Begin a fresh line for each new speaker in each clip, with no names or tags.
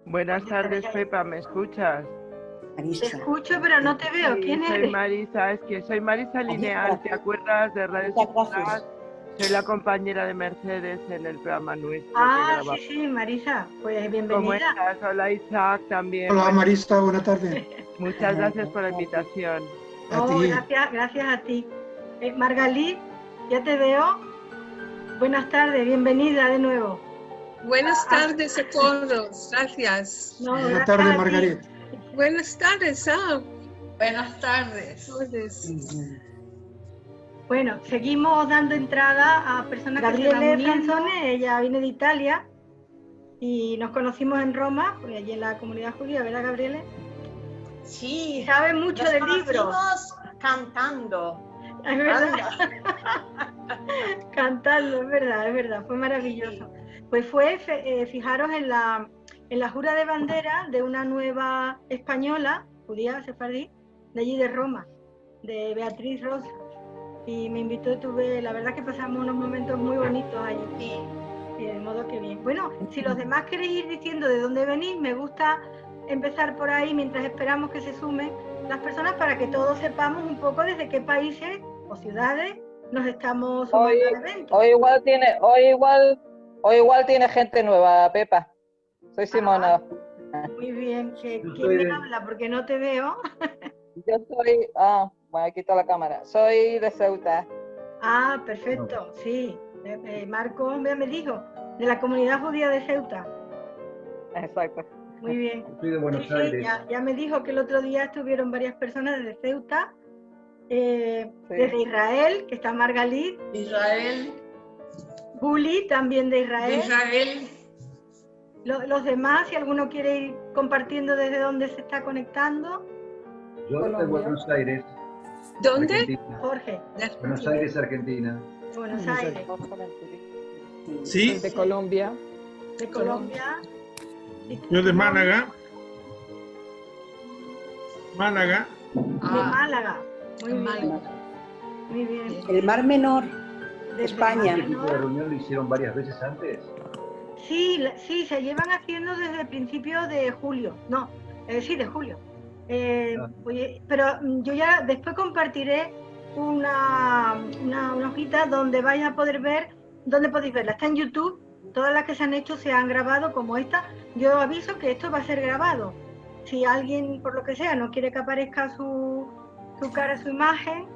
Buenas tardes, Pepa, ¿me escuchas?
Marisa.
Te escucho, pero no te veo.
Sí,
¿Quién
soy
eres?
Marisa, es que soy Marisa Lineal, ¿te acuerdas de Radio
Muchas
Ciudad?
gracias.
Soy la compañera de Mercedes en el programa nuestro que
Ah,
grabamos.
sí, Marisa. Pues
¿Cómo
bienvenida.
estás? Hola Isaac también.
Hola
Bueno,
Marisa, buenas tardes.
muchas gracias por la invitación.
A
No,
ti.
gracias a ti. Margalí, ya te veo. Buenas tardes, bienvenida de nuevo.
Buenas tardes a todos, gracias.
No,
Buenas
gracias
tardes,
a ti.
Margaret.
Buenas tardes,
Buenas tardes.
todos.
Bueno, seguimos dando entrada a personas que se van uniendo. Gabriele Franzone, ella viene de Italia y nos conocimos en Roma, pues allí en la comunidad judía, ¿verdad, Gabriele?
Sí,
Sabe mucho
nos
de libros.
conocimos cantando.
Es verdad. Cantando, es verdad, fue maravilloso. Pues fue, fijaros, en la jura de bandera de una nueva española, judía, sefardí, de allí de Roma, de Beatriz Rosa. Y me invitó, la verdad que pasamos unos momentos muy bonitos allí. Y de modo que bien. Bueno, si los demás queréis ir diciendo de dónde venís, me gusta empezar por ahí mientras esperamos que se sumen las personas para que todos sepamos un poco desde qué países o ciudades nos estamos sumando al evento.
Hoy igual tiene gente nueva, Pepa. Soy Simona.
Muy bien. ¿Quién me habla? Porque no te veo.
Yo soy... bueno, aquí está la cámara. Soy de Ceuta.
Ah, perfecto, sí. Marco me dijo, de la comunidad judía de Ceuta.
Exacto.
Muy bien.
Soy de Buenos Aires.
Ya me dijo que el otro día estuvieron varias personas desde Ceuta, desde Israel, que está Margalit.
Israel.
Guli, también de Israel.
Israel.
Los demás, si alguno quiere ir compartiendo desde dónde se está conectando.
Yo de Buenos Aires.
¿Dónde?
Argentina.
Jorge.
Buenos Aires, Argentina.
Buenos Aires.
Sí.
De Colombia.
De Colombia.
Yo de Málaga. Málaga.
De Málaga. Muy bien.
Málaga.
Muy bien.
El Mar Menor,
Desde
España.
¿Este tipo de reunión lo hicieron varias veces antes?
Sí, se llevan haciendo desde el principio de julio. No, sí, de julio. Oye, pero yo ya después compartiré una hojita donde vais a poder ver, donde podéis verla. Está en YouTube, todas las que se han hecho se han grabado como esta. Yo aviso que esto va a ser grabado. Si alguien, por lo que sea, no quiere que aparezca su cara, su imagen,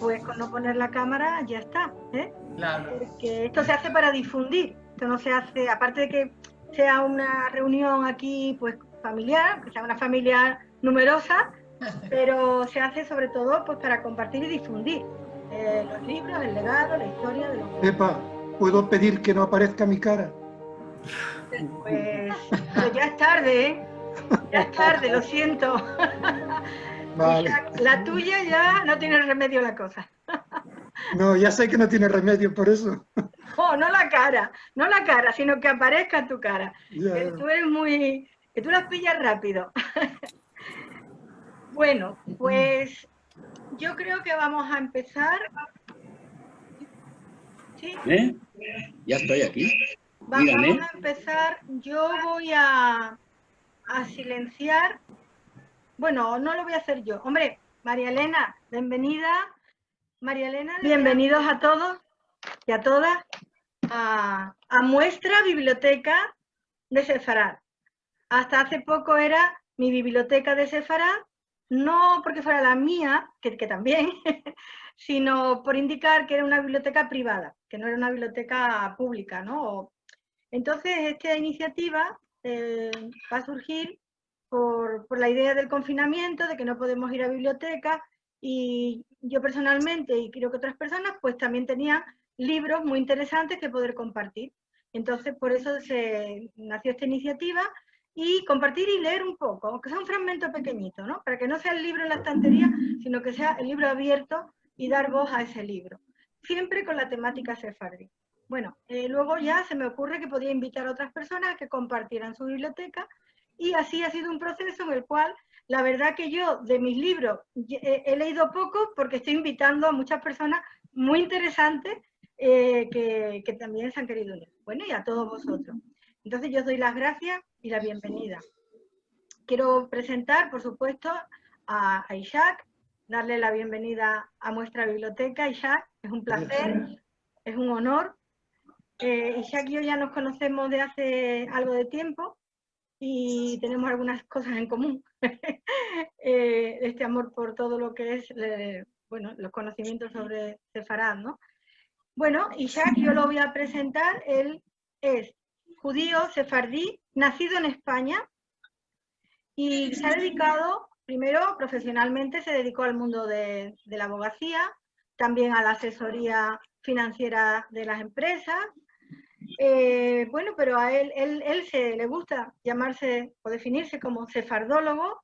pues con no poner la cámara ya está, ¿eh?
Claro.
Porque esto se hace para difundir. Esto no se hace, aparte de que sea una reunión aquí pues familiar, que sea una familia numerosa, pero se hace sobre todo pues para compartir y difundir los libros, el legado, la historia de los...
Pepa, ¿puedo pedir que no aparezca mi cara?
Pues pero ya es tarde, ¿eh? Ya es tarde, lo siento.
Vale.
La tuya ya no tiene remedio la cosa.
No, ya sé que no tiene remedio por eso.
Oh, no la cara, sino que aparezca tu cara.
Ya.
Que tú eres que tú las pillas rápido. Bueno, pues yo creo que vamos a empezar. ¿Sí?
Ya estoy aquí.
Vamos a empezar. Yo voy a silenciar. Bueno, no lo voy a hacer yo. Hombre, María Elena, bienvenida. María Elena, bienvenidos a todos y a todas a nuestra biblioteca de Sefarad. Hasta hace poco era mi biblioteca de Sefarad, no porque fuera la mía, que también, sino por indicar que era una biblioteca privada, que no era una biblioteca pública, ¿no? Entonces, esta iniciativa va a surgir por la idea del confinamiento, de que no podemos ir a bibliotecas, y yo personalmente, y creo que otras personas, pues también tenían libros muy interesantes que poder compartir. Entonces, por eso nació esta iniciativa, y compartir y leer un poco, aunque sea un fragmento pequeñito, ¿no? Para que no sea el libro en la estantería, sino que sea el libro abierto y dar voz a ese libro. Siempre con la temática sefardí. Bueno, luego ya se me ocurre que podía invitar a otras personas a que compartieran su biblioteca, y así ha sido un proceso en el cual, la verdad que yo de mis libros he leído poco porque estoy invitando a muchas personas muy interesantes que también se han querido unir. Bueno, y a todos vosotros. Entonces yo os doy las gracias y la bienvenida. quiero presentar, por supuesto, a Ishaq, darle la bienvenida a nuestra biblioteca. Ishaq, es un placer, es un honor. Ishaq y yo ya nos conocemos de hace algo de tiempo y tenemos algunas cosas en común. Este amor por todo lo que es, bueno, los conocimientos sobre Sefarad, ¿no? Bueno, Ishaq, yo lo voy a presentar. Él es judío sefardí, nacido en España, y se ha dedicado, primero profesionalmente, se dedicó al mundo de la abogacía, también a la asesoría financiera de las empresas. Bueno, pero a él le gusta llamarse o definirse como sefardólogo,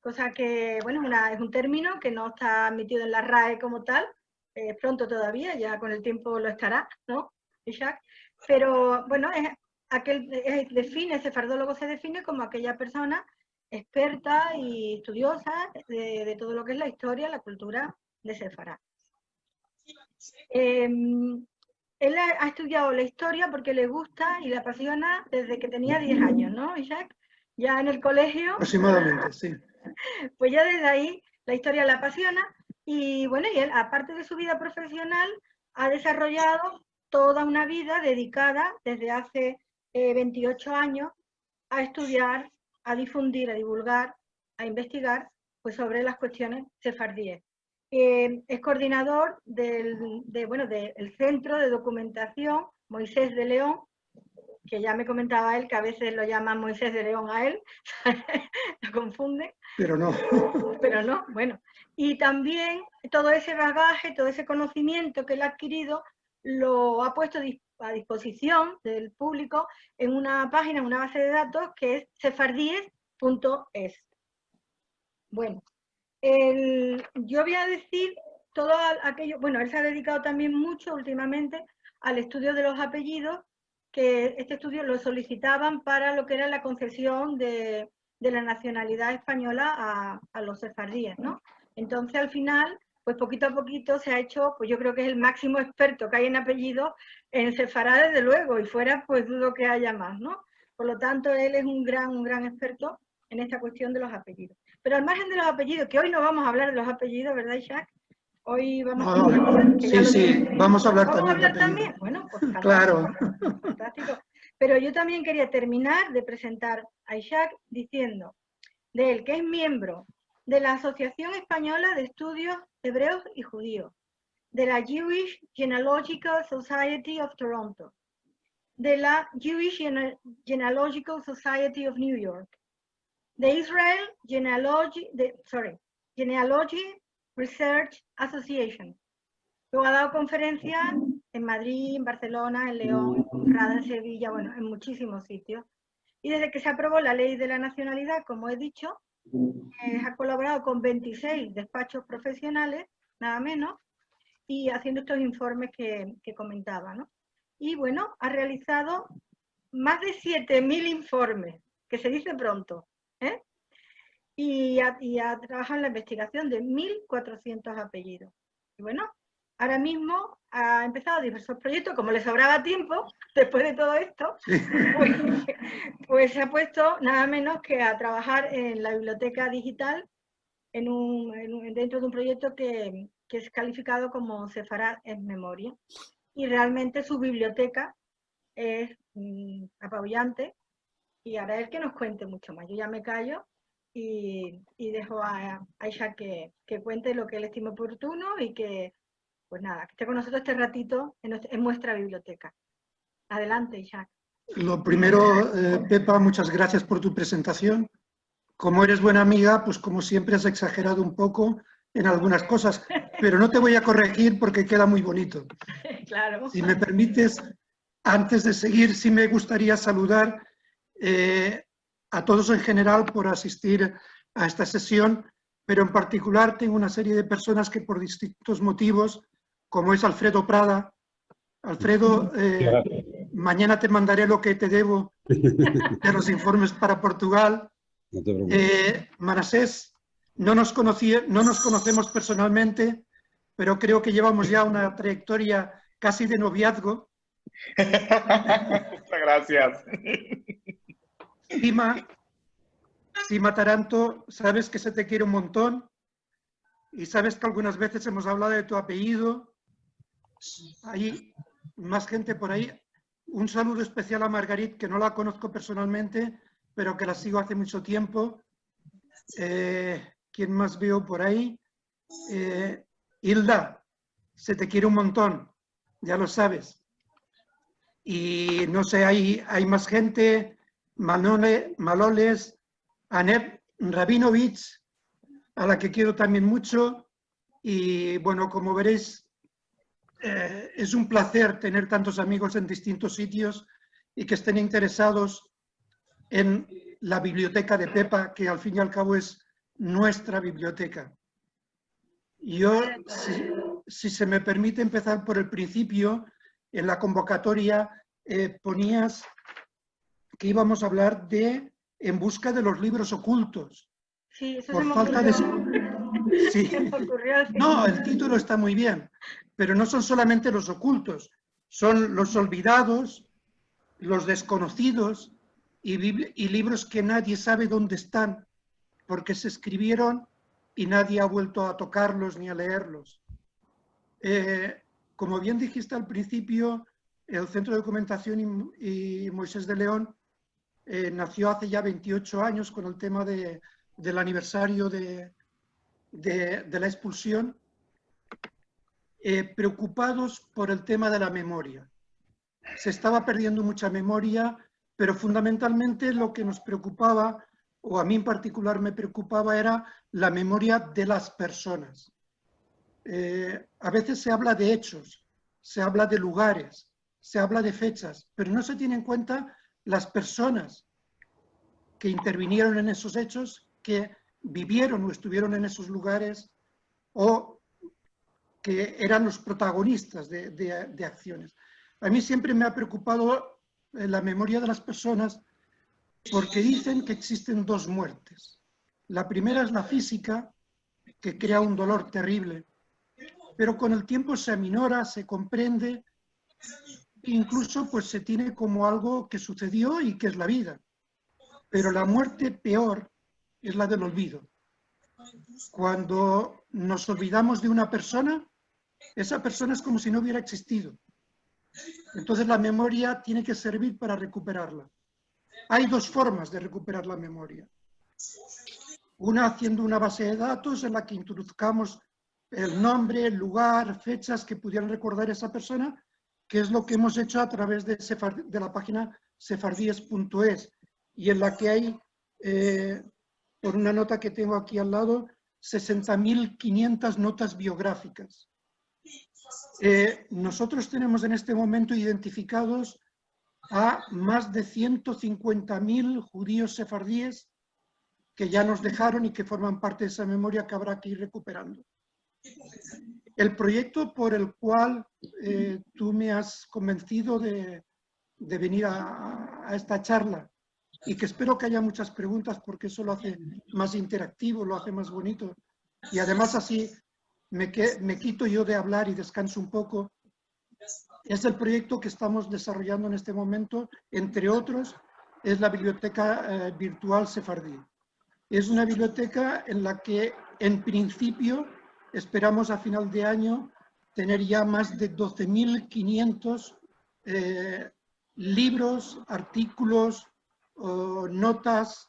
cosa que, bueno, es un término que no está admitido en la RAE como tal, pronto todavía, ya con el tiempo lo estará, ¿no? Ishaq. Pero, bueno, sefardólogo se define como aquella persona experta y estudiosa de todo lo que es la historia, la cultura de Sefarad. Él ha estudiado la historia porque le gusta y le apasiona desde que tenía 10 años, ¿no, Ishaq? Ya en el colegio.
Aproximadamente, sí.
Pues ya desde ahí la historia le apasiona y bueno, y él, aparte de su vida profesional, ha desarrollado toda una vida dedicada desde hace 28 años a estudiar, a difundir, a divulgar, a investigar pues sobre las cuestiones sefardíes. Es coordinador del Centro de Documentación Moisés de León, que ya me comentaba él que a veces lo llaman Moisés de León a él, lo confunden.
Pero no.
Pero no, bueno. Y también todo ese bagaje, todo ese conocimiento que él ha adquirido, lo ha puesto a disposición del público en una página, en una base de datos que es sefardíes.es. Bueno, yo voy a decir todo aquello, bueno, él se ha dedicado también mucho últimamente al estudio de los apellidos, que este estudio lo solicitaban para lo que era la concesión de la nacionalidad española a los sefardíes, ¿no? Entonces, al final, pues poquito a poquito se ha hecho, pues yo creo que es el máximo experto que hay en apellidos en Sefarad, desde luego, y fuera, pues dudo que haya más, ¿no? Por lo tanto, él es un gran experto en esta cuestión de los apellidos. Pero al margen de los apellidos, que hoy no vamos a hablar de los apellidos, ¿verdad, Ishaq? Hoy vamos a hablar...
Sí, vamos a hablar
¿Vamos
también
a hablar
de
también?
apellidos.
Bueno, pues
Claro.
fantástico. Pero yo también quería terminar de presentar a Ishaq diciendo de él que es miembro de la Asociación Española de Estudios Hebreos y Judíos, de la Jewish Genealogical Society of Toronto, de la Jewish Genealogical Society of New York, de Israel Genealogy Research Association. Luego ha dado conferencias en Madrid, en Barcelona, en León, en Sevilla, bueno, en muchísimos sitios. Y desde que se aprobó la ley de la nacionalidad, como he dicho, ha colaborado con 26 despachos profesionales, nada menos, y haciendo estos informes que comentaba, ¿no? Y bueno, ha realizado más de 7.000 informes, que se dice pronto, ¿eh? Y ha trabajado en la investigación de 1.400 apellidos. Y bueno, ahora mismo ha empezado diversos proyectos, como le sobraba tiempo, después de todo esto, pues se ha puesto nada menos que a trabajar en la biblioteca digital, dentro de un proyecto que es calificado como Sefarad en Memoria. Y realmente su biblioteca es apabullante, y ahora él que nos cuente mucho más. Yo ya me callo y dejo a Ishaq que cuente lo que él estime oportuno y que, pues nada, que esté con nosotros este ratito en nuestra biblioteca. Adelante, Ishaq.
Lo primero, Pepa, muchas gracias por tu presentación. Como eres buena amiga, pues como siempre has exagerado un poco en algunas cosas, pero no te voy a corregir porque queda muy bonito.
Claro.
Si me permites, antes de seguir, sí me gustaría saludar a todos en general por asistir a esta sesión, pero en particular tengo una serie de personas que por distintos motivos, como es Alfredo Prada. Alfredo, mañana te mandaré lo que te debo de los informes para Portugal.
No te preocupes.
Manasés, no nos conocemos personalmente, pero creo que llevamos ya una trayectoria casi de noviazgo.
Muchas gracias.
Dima, Sima Taranto, sabes que se te quiere un montón y sabes que algunas veces hemos hablado de tu apellido. Hay más gente por ahí. Un saludo especial a Margarit, que no la conozco personalmente, pero que la sigo hace mucho tiempo. ¿Quién más veo por ahí? Hilda, se te quiere un montón, ya lo sabes. Y no sé, hay más gente, Maloles, Anep Rabinovich, a la que quiero también mucho. Y bueno, como veréis, es un placer tener tantos amigos en distintos sitios y que estén interesados en la biblioteca de Pepa, que al fin y al cabo es nuestra biblioteca. Yo, si se me permite empezar por el principio, en la convocatoria ponías que íbamos a hablar de En busca de los libros ocultos.
Sí, eso
Por
se me
falta
ocurrió.
de... Sí.
Se me ocurrió, sí.
No, el título está muy bien, pero no son solamente los ocultos, son los olvidados, los desconocidos y libros que nadie sabe dónde están, porque se escribieron y nadie ha vuelto a tocarlos ni a leerlos. Como bien dijiste al principio, el Centro de Documentación y Moisés de León nació hace ya 28 años con el tema del aniversario de la expulsión, preocupados por el tema de la memoria. Se estaba perdiendo mucha memoria, pero fundamentalmente lo que nos preocupaba, o a mí en particular me preocupaba, era la memoria de las personas. A veces se habla de hechos, se habla de lugares, se habla de fechas, pero no se tiene en cuenta las personas que intervinieron en esos hechos, que vivieron o estuvieron en esos lugares o que eran los protagonistas de acciones. A mí siempre me ha preocupado la memoria de las personas porque dicen que existen dos muertes. La primera es la física, que crea un dolor terrible, pero con el tiempo se aminora, se comprende, incluso pues se tiene como algo que sucedió y que es la vida. Pero la muerte peor es la del olvido. Cuando nos olvidamos de una persona, esa persona es como si no hubiera existido. Entonces la memoria tiene que servir para recuperarla. Hay dos formas de recuperar la memoria. Una haciendo una base de datos en la que introduzcamos el nombre, el lugar, fechas que pudieran recordar esa persona, que es lo que hemos hecho a través de la página sefardíes.es, y en la que hay, por una nota que tengo aquí al lado, 60.500 notas biográficas. Nosotros tenemos en este momento identificados a más de 150.000 judíos sefardíes que ya nos dejaron y que forman parte de esa memoria que habrá que ir recuperando. El proyecto por el cual tú me has convencido de venir a esta charla, y que espero que haya muchas preguntas porque eso lo hace más interactivo, lo hace más bonito, y además así me quito yo de hablar y descanso un poco. Es el proyecto que estamos desarrollando en este momento, entre otros, es la biblioteca virtual sefardí. Es una biblioteca en la que, en principio, esperamos a final de año tener ya más de 12.500 libros, artículos, notas,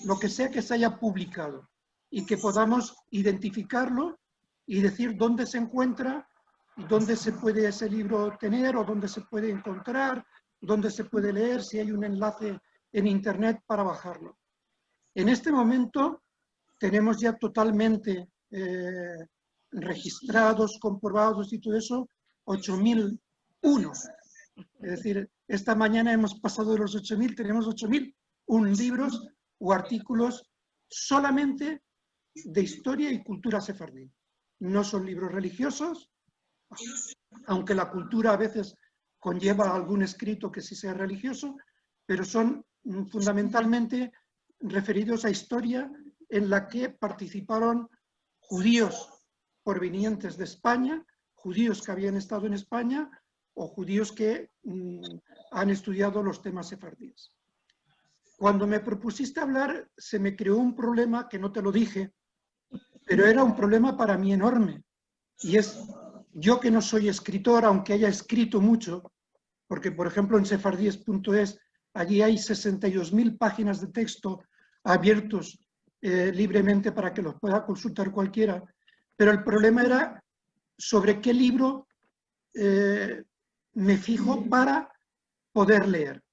lo que sea que se haya publicado, y que podamos identificarlo y decir dónde se encuentra, dónde se puede ese libro tener o dónde se puede encontrar, dónde se puede leer, si hay un enlace en internet para bajarlo. En este momento tenemos ya totalmente registrados, comprobados y todo eso, 8.001. Es decir, esta mañana hemos pasado de los 8.000, tenemos 8.001 libros o artículos solamente de historia y cultura sefardí. No son libros religiosos, aunque la cultura a veces conlleva algún escrito que sí sea religioso, pero son fundamentalmente referidos a historia en la que participaron judíos provenientes de España, judíos que habían estado en España o judíos que han estudiado los temas sefardíes. Cuando me propusiste hablar, se me creó un problema que no te lo dije, pero era un problema para mí enorme. Y es, yo que no soy escritor, aunque haya escrito mucho, porque por ejemplo en sefardíes.es, allí hay 62.000 páginas de texto abiertos libremente para que los pueda consultar cualquiera, pero el problema era sobre qué libro me fijo para poder leer.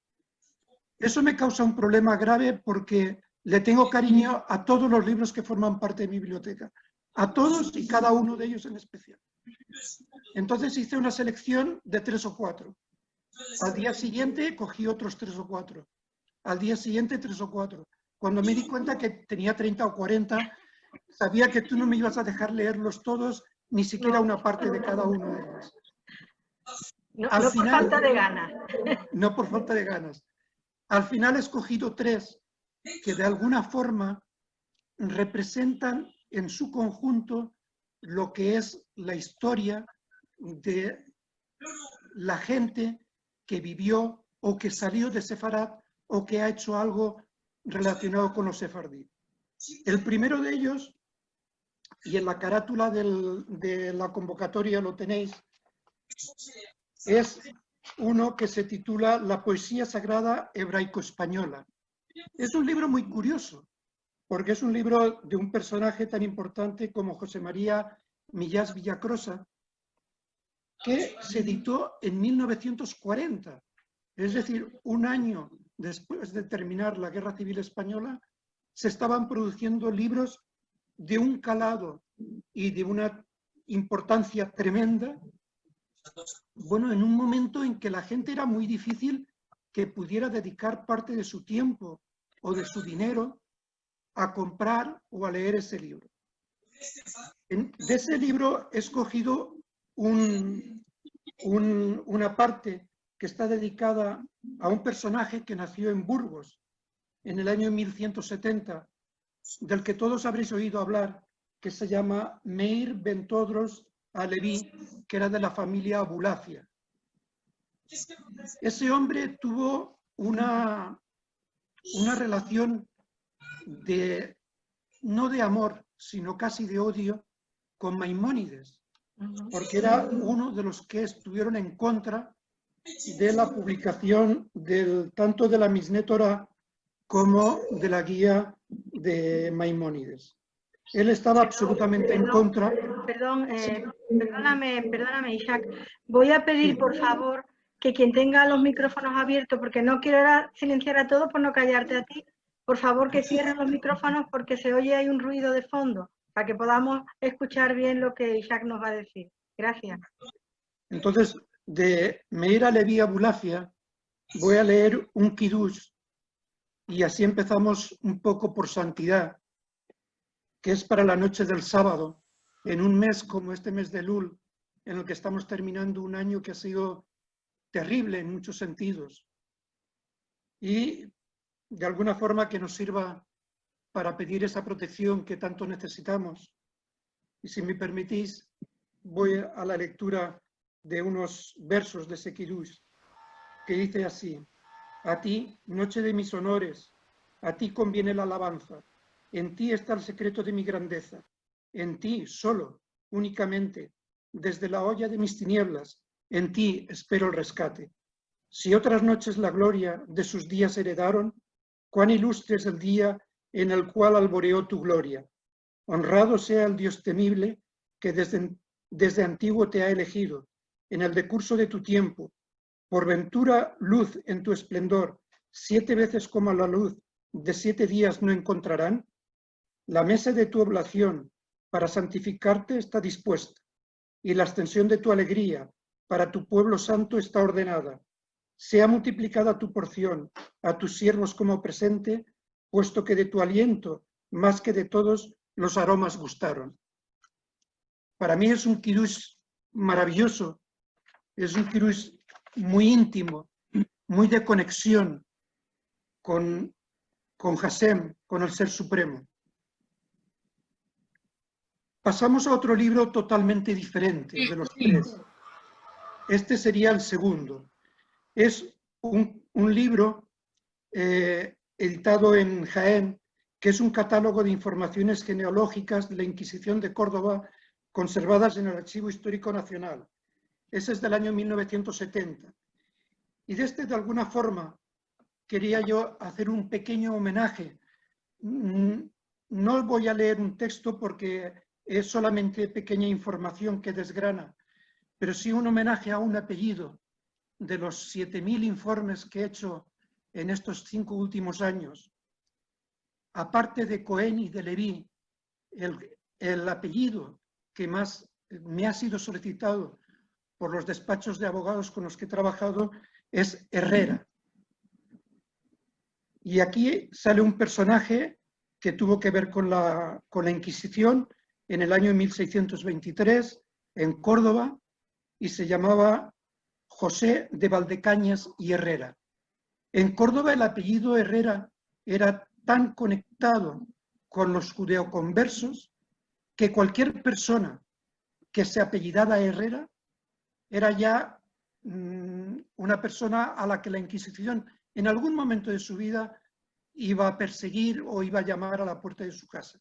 Eso me causa un problema grave porque le tengo cariño a todos los libros que forman parte de mi biblioteca, a todos y cada uno de ellos en especial. Entonces hice una selección de 3 o 4. Al día siguiente cogí otros 3 o 4. Al día siguiente 3 o 4. Cuando me di cuenta que tenía 30 o 40, sabía que tú no me ibas a dejar leerlos todos, ni siquiera una parte de cada uno de ellos.
No, no por falta de ganas.
No por falta de ganas. Al final he escogido 3 que de alguna forma representan en su conjunto lo que es la historia de la gente que vivió o que salió de Sefarad o que ha hecho algo relacionado con los sefardí. El primero de ellos, y en la carátula de la convocatoria lo tenéis, es uno que se titula La poesía sagrada hebraico-española. Es un libro muy curioso, porque es un libro de un personaje tan importante como José María Millás Villacrosa, que se editó en 1940, es decir, un año después de terminar la Guerra Civil Española, se estaban produciendo libros de un calado y de una importancia tremenda, bueno, en un momento en que la gente era muy difícil que pudiera dedicar parte de su tiempo o de su dinero a comprar o a leer ese libro. De ese libro he escogido una parte que está dedicada a un personaje que nació en Burgos en el año 1170, del que todos habréis oído hablar, que se llama Meir ben Todros Aleví, que era de la familia Abulafia. Ese hombre tuvo una relación no de amor, sino casi de odio con Maimónides, porque era uno de los que estuvieron en contra de la publicación tanto de la Mishneh Torah como de la guía de Maimónides. Él estaba absolutamente en contra.
Perdóname, Isaac. Voy a pedir, por favor, que quien tenga los micrófonos abiertos, porque no quiero ahora silenciar a todos por no callarte a ti, por favor que cierren los micrófonos porque se oye ahí un ruido de fondo, para que podamos escuchar bien lo que Isaac nos va a decir. Gracias.
Entonces, de Meir Aleví Abulafia voy a leer un Kiddush, y así empezamos un poco por santidad, que es para la noche del sábado, en un mes como este mes de Elul, en el que estamos terminando un año que ha sido terrible en muchos sentidos, y de alguna forma que nos sirva para pedir esa protección que tanto necesitamos. Y si me permitís, voy a la lectura de unos versos de ese Kiddush, que dice así: a ti, noche de mis honores, a ti conviene la alabanza, en ti está el secreto de mi grandeza, en ti solo, únicamente, desde la olla de mis tinieblas, en ti espero el rescate. Si otras noches la gloria de sus días heredaron, cuán ilustre es el día en el cual alboreó tu gloria. Honrado sea el Dios temible que desde antiguo te ha elegido, en el decurso de tu tiempo, por ventura luz en tu esplendor, 7 veces como la luz de 7 días no encontrarán. La mesa de tu oblación para santificarte está dispuesta, y la extensión de tu alegría para tu pueblo santo está ordenada. Sea multiplicada tu porción a tus siervos como presente, puesto que de tu aliento, más que de todos, los aromas gustaron. Para mí es un Kiddush maravilloso, es un Kiddush muy íntimo, muy de conexión con Hashem, con el Ser Supremo. Pasamos a otro libro totalmente diferente de los 3. Este sería el segundo. Es un libro editado en Jaén, que es un catálogo de informaciones genealógicas de la Inquisición de Córdoba conservadas en el Archivo Histórico Nacional. Ese es del año 1970. Y de alguna forma, quería yo hacer un pequeño homenaje. No voy a leer un texto porque es solamente pequeña información que desgrana, pero sí un homenaje a un apellido de los 7.000 informes que he hecho en estos 5 últimos años. Aparte de Cohen y de Leví, el apellido que más me ha sido solicitado por los despachos de abogados con los que he trabajado es Herrera. Y aquí sale un personaje que tuvo que ver con la Inquisición en el año 1623 en Córdoba y se llamaba José de Valdecañas y Herrera. En Córdoba el apellido Herrera era tan conectado con los judeoconversos que cualquier persona que se apellidara Herrera era ya una persona a la que la Inquisición en algún momento de su vida iba a perseguir o iba a llamar a la puerta de su casa.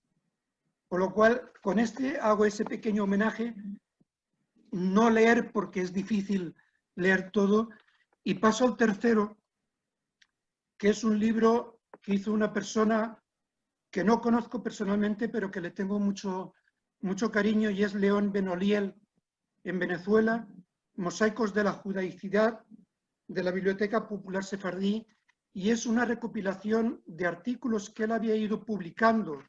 Por lo cual, con este hago ese pequeño homenaje, no leer porque es difícil leer todo, y paso al tercero, que es un libro que hizo una persona que no conozco personalmente, pero que le tengo mucho cariño, y es León Benoliel, en Venezuela, Mosaicos de la Judaicidad, de la Biblioteca Popular Sefardí, y es una recopilación de artículos que él había ido publicando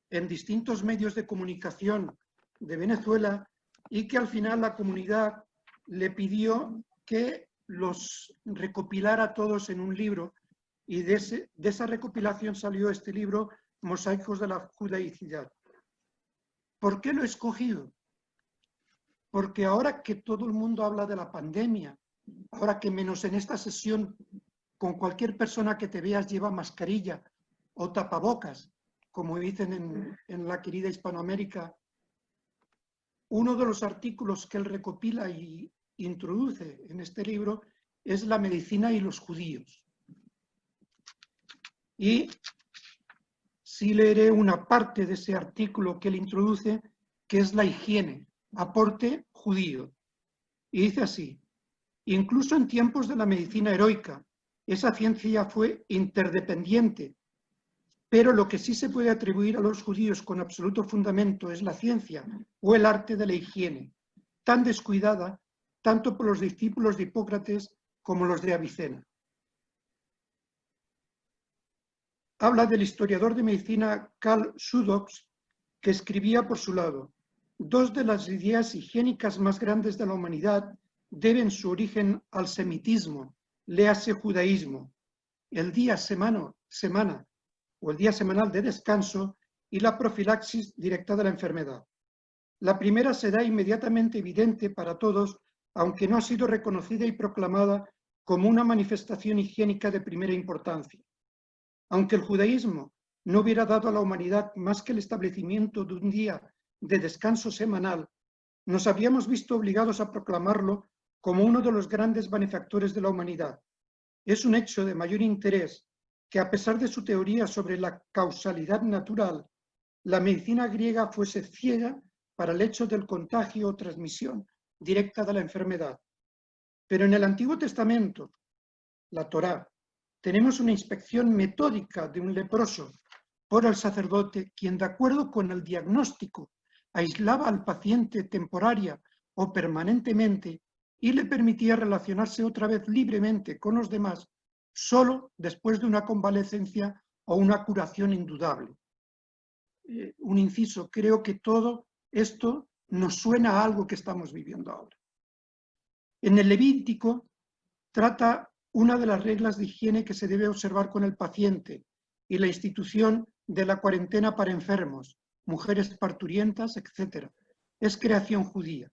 en distintos medios de comunicación de Venezuela y que al final la comunidad le pidió que los recopilara todos en un libro, y de esa recopilación salió este libro, Mosaicos de la Judaicidad. ¿Por qué lo he escogido? Porque ahora que todo el mundo habla de la pandemia, ahora que menos en esta sesión con cualquier persona que te veas lleva mascarilla o tapabocas, como dicen en la querida Hispanoamérica, uno de los artículos que él recopila y introduce en este libro es la medicina y los judíos. Y sí leeré una parte de ese artículo que él introduce, que es la higiene, aporte judío. Y dice así: incluso en tiempos de la medicina heroica, esa ciencia fue interdependiente, pero lo que sí se puede atribuir a los judíos con absoluto fundamento es la ciencia o el arte de la higiene, tan descuidada tanto por los discípulos de Hipócrates como los de Avicena. Habla del historiador de medicina Karl Sudocks, que escribía por su lado: dos de las ideas higiénicas más grandes de la humanidad deben su origen al semitismo, léase judaísmo, el día semana o el día semanal de descanso y la profilaxis directa de la enfermedad. La primera será inmediatamente evidente para todos, aunque no ha sido reconocida y proclamada como una manifestación higiénica de primera importancia. Aunque el judaísmo no hubiera dado a la humanidad más que el establecimiento de un día de descanso semanal, nos habíamos visto obligados a proclamarlo como uno de los grandes benefactores de la humanidad. Es un hecho de mayor interés que, a pesar de su teoría sobre la causalidad natural, la medicina griega fuese ciega para el hecho del contagio o transmisión directa de la enfermedad. Pero en el Antiguo Testamento, la Torá, tenemos una inspección metódica de un leproso por el sacerdote, quien, de acuerdo con el diagnóstico, aislaba al paciente temporaria o permanentemente y le permitía relacionarse otra vez libremente con los demás solo después de una convalecencia o una curación indudable. Un inciso, creo que todo esto nos suena a algo que estamos viviendo ahora. En el Levítico trata una de las reglas de higiene que se debe observar con el paciente y la institución de la cuarentena para enfermos, mujeres parturientas, etc. Es creación judía.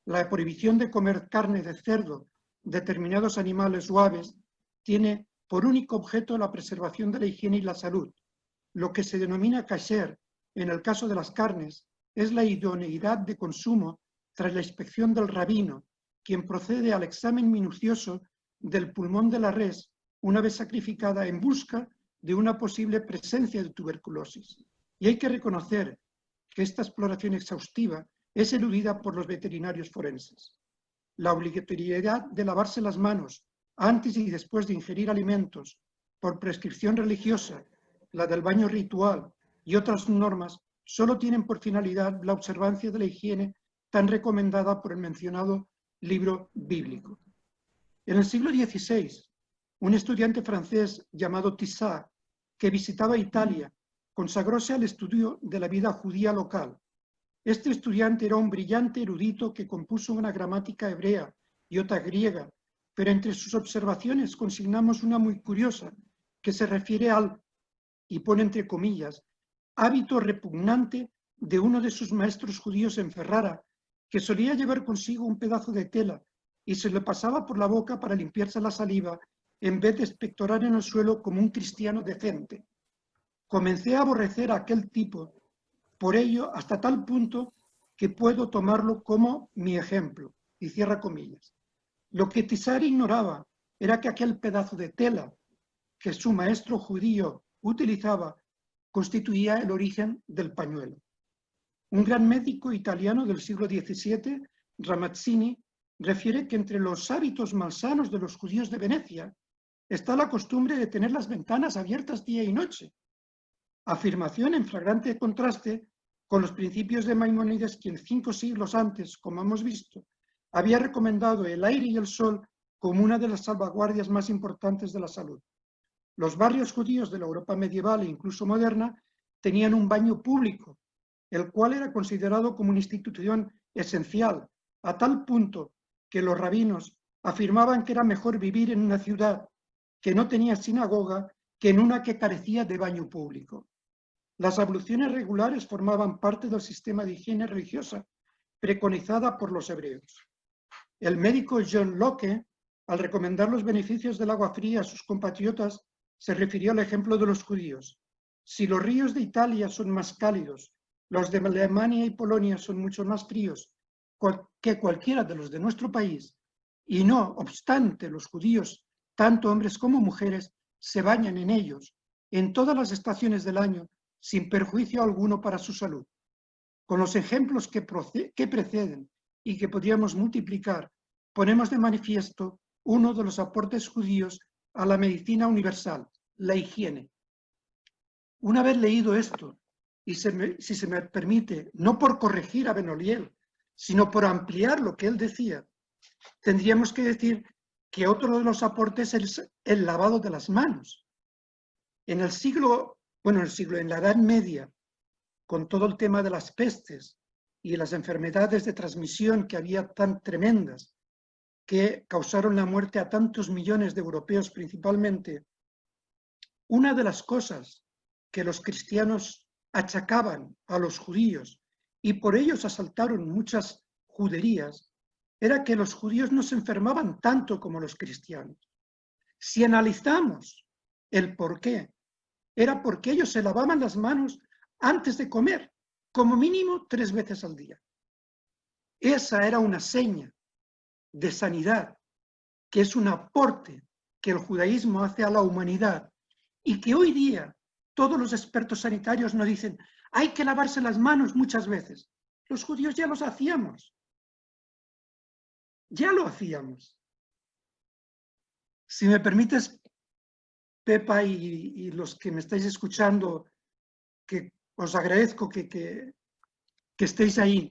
La prohibición de comer carne de cerdo, determinados animales o aves, tiene por único objeto la preservación de la higiene y la salud. Lo que se denomina kasher, en el caso de las carnes, es la idoneidad de consumo tras la inspección del rabino, quien procede al examen minucioso del pulmón de la res una vez sacrificada en busca de una posible presencia de tuberculosis. Y hay que reconocer que esta exploración exhaustiva es eludida por los veterinarios forenses. La obligatoriedad de lavarse las manos antes y después de ingerir alimentos por prescripción religiosa, la del baño ritual y otras normas solo tienen por finalidad la observancia de la higiene tan recomendada por el mencionado libro bíblico. En el siglo XVI, un estudiante francés llamado Tissat, que visitaba Italia, consagróse al estudio de la vida judía local. Este estudiante era un brillante erudito que compuso una gramática hebrea y otra griega, pero entre sus observaciones consignamos una muy curiosa, que se refiere al, y pone entre comillas, hábito repugnante de uno de sus maestros judíos en Ferrara, que solía llevar consigo un pedazo de tela y se le pasaba por la boca para limpiarse la saliva en vez de expectorar en el suelo como un cristiano decente. Comencé a aborrecer a aquel tipo, por ello hasta tal punto que puedo tomarlo como mi ejemplo, y cierra comillas. Lo que Tissat ignoraba era que aquel pedazo de tela que su maestro judío utilizaba constituía el origen del pañuelo. Un gran médico italiano del siglo XVII, Ramazzini, refiere que entre los hábitos malsanos de los judíos de Venecia está la costumbre de tener las ventanas abiertas día y noche, afirmación en flagrante contraste con los principios de Maimónides, quien 5 siglos antes, como hemos visto, había recomendado el aire y el sol como una de las salvaguardias más importantes de la salud. Los barrios judíos de la Europa medieval e incluso moderna tenían un baño público, el cual era considerado como una institución esencial, a tal punto que los rabinos afirmaban que era mejor vivir en una ciudad que no tenía sinagoga que en una que carecía de baño público. Las abluciones regulares formaban parte del sistema de higiene religiosa preconizada por los hebreos. El médico John Locke, al recomendar los beneficios del agua fría a sus compatriotas, se refirió al ejemplo de los judíos. Si los ríos de Italia son más cálidos, los de Alemania y Polonia son mucho más fríos que cualquiera de los de nuestro país, y no obstante los judíos, tanto hombres como mujeres, se bañan en ellos, en todas las estaciones del año, sin perjuicio alguno para su salud. Con los ejemplos que preceden y que podríamos multiplicar, ponemos de manifiesto uno de los aportes judíos a la medicina universal, la higiene. Una vez leído esto, y si se me permite, no por corregir a Benoliel, sino por ampliar lo que él decía, tendríamos que decir que otro de los aportes es el lavado de las manos. En la Edad Media, con todo el tema de las pestes y las enfermedades de transmisión que había tan tremendas, que causaron la muerte a tantos millones de europeos principalmente, una de las cosas que los cristianos achacaban a los judíos, y por ellos asaltaron muchas juderías, era que los judíos no se enfermaban tanto como los cristianos. Si analizamos el porqué, era porque ellos se lavaban las manos antes de comer, como mínimo 3 veces al día. Esa era una seña de sanidad, que es un aporte que el judaísmo hace a la humanidad y que hoy día todos los expertos sanitarios nos dicen hay que lavarse las manos muchas veces. Los judíos ya los hacíamos. Ya lo hacíamos. Si me permites, Pepa y los que me estáis escuchando, que os agradezco que estéis ahí.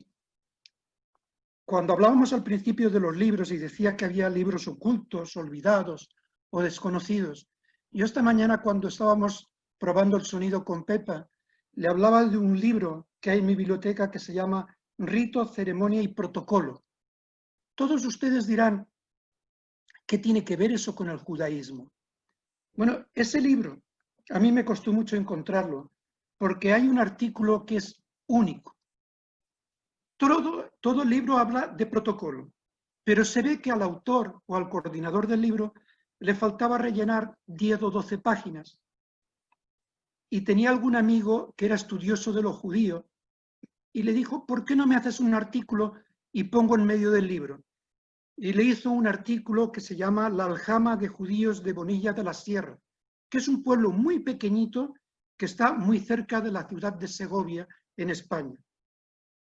Cuando hablábamos al principio de los libros y decía que había libros ocultos, olvidados o desconocidos, yo esta mañana cuando estábamos probando el sonido con Pepa, le hablaba de un libro que hay en mi biblioteca que se llama Rito, Ceremonia y Protocolo. Todos ustedes dirán, ¿qué tiene que ver eso con el judaísmo? Bueno, ese libro a mí me costó mucho encontrarlo, porque hay un artículo que es único. Todo el libro habla de protocolo, pero se ve que al autor o al coordinador del libro le faltaba rellenar 10 o 12 páginas. Y tenía algún amigo que era estudioso de lo judío y le dijo, ¿por qué no me haces un artículo y pongo en medio del libro? Y le hizo un artículo que se llama La aljama de judíos de Bonilla de la Sierra, que es un pueblo muy pequeñito que está muy cerca de la ciudad de Segovia, en España.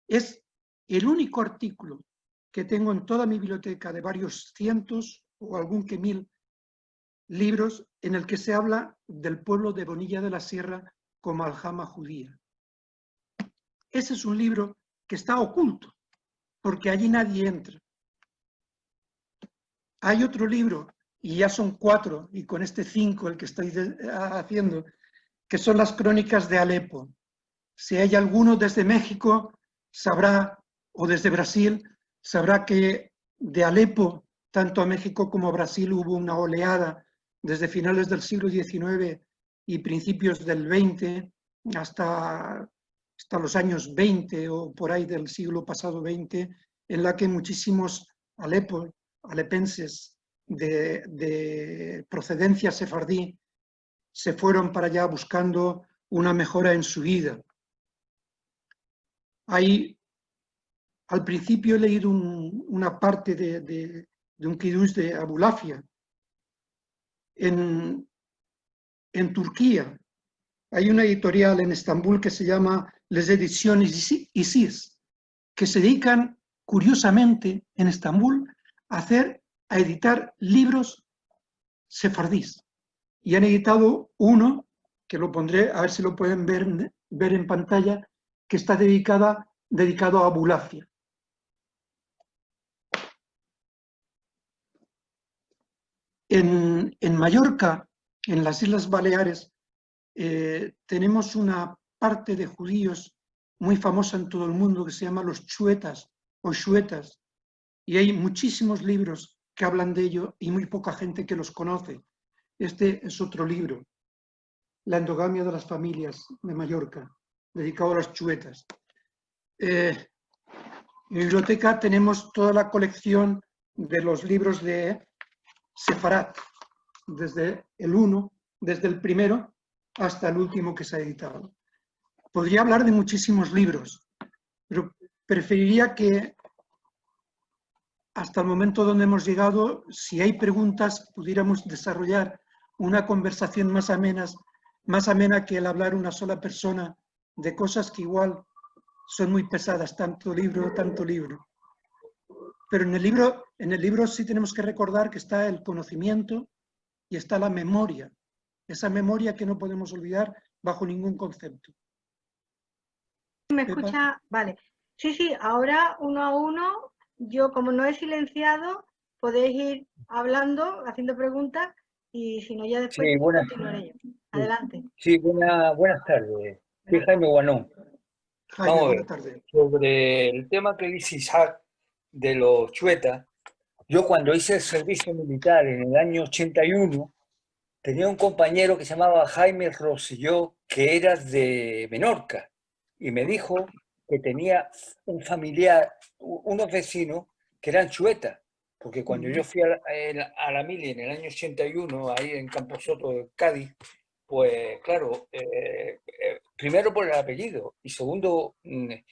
Es el único artículo que tengo en toda mi biblioteca de varios cientos o algún que mil libros en el que se habla del pueblo de Bonilla de la Sierra como aljama judía. Ese es un libro que está oculto, porque allí nadie entra. Hay otro libro, y ya son 4, y con este 5 el que estoy haciendo, que son las crónicas de Alepo. Si hay alguno desde México, sabrá, o desde Brasil, sabrá que de Alepo, tanto a México como a Brasil, hubo una oleada desde finales del siglo XIX y principios del XX hasta los años 20 o por ahí del siglo pasado 20, en la que muchísimos alepenses de procedencia sefardí se fueron para allá buscando una mejora en su vida. Al principio he leído una parte de un kiddush de Abulafia. En Turquía hay una editorial en Estambul que se llama Les Ediciones Isis, que se dedican, curiosamente, en Estambul, a editar libros sefardíes. Y han editado uno, que lo pondré, a ver si lo pueden ver en pantalla, que está dedicado a Abulafia. En Mallorca, en las Islas Baleares, tenemos una parte de judíos muy famosa en todo el mundo que se llama los chuetas o xuetas, y hay muchísimos libros que hablan de ello y muy poca gente que los conoce. Este es otro libro, La endogamia de las familias de Mallorca, dedicado a los chuetas. En mi biblioteca tenemos toda la colección de los libros de Sefarat, desde el primero hasta el último que se ha editado. Podría hablar de muchísimos libros, pero preferiría que hasta el momento donde hemos llegado, si hay preguntas, pudiéramos desarrollar una conversación más amena que el hablar una sola persona de cosas que igual son muy pesadas, tanto libro. Pero en el libro sí tenemos que recordar que está el conocimiento y está la memoria, esa memoria que no podemos olvidar bajo ningún concepto.
¿Me
Pepa.
escucha? Vale. Sí, ahora uno a uno, yo como no he silenciado, podéis ir hablando, haciendo preguntas, y si no ya después
Sí,
continuaré yo. Adelante.
Sí, buenas tardes. Soy Jaime Guanón.
Jaime,
Vamos a ver,
buenas tardes.
sobre el tema que dice Isaac de los chuetas, yo cuando hice el servicio militar en el año 81, tenía un compañero que se llamaba Jaime Rosselló, que era de Menorca, y me dijo que tenía un familiar, unos vecinos que eran chuetas, porque cuando yo fui a la mili en el año 81, ahí en Camposoto, de Cádiz, pues claro, primero por el apellido y segundo, el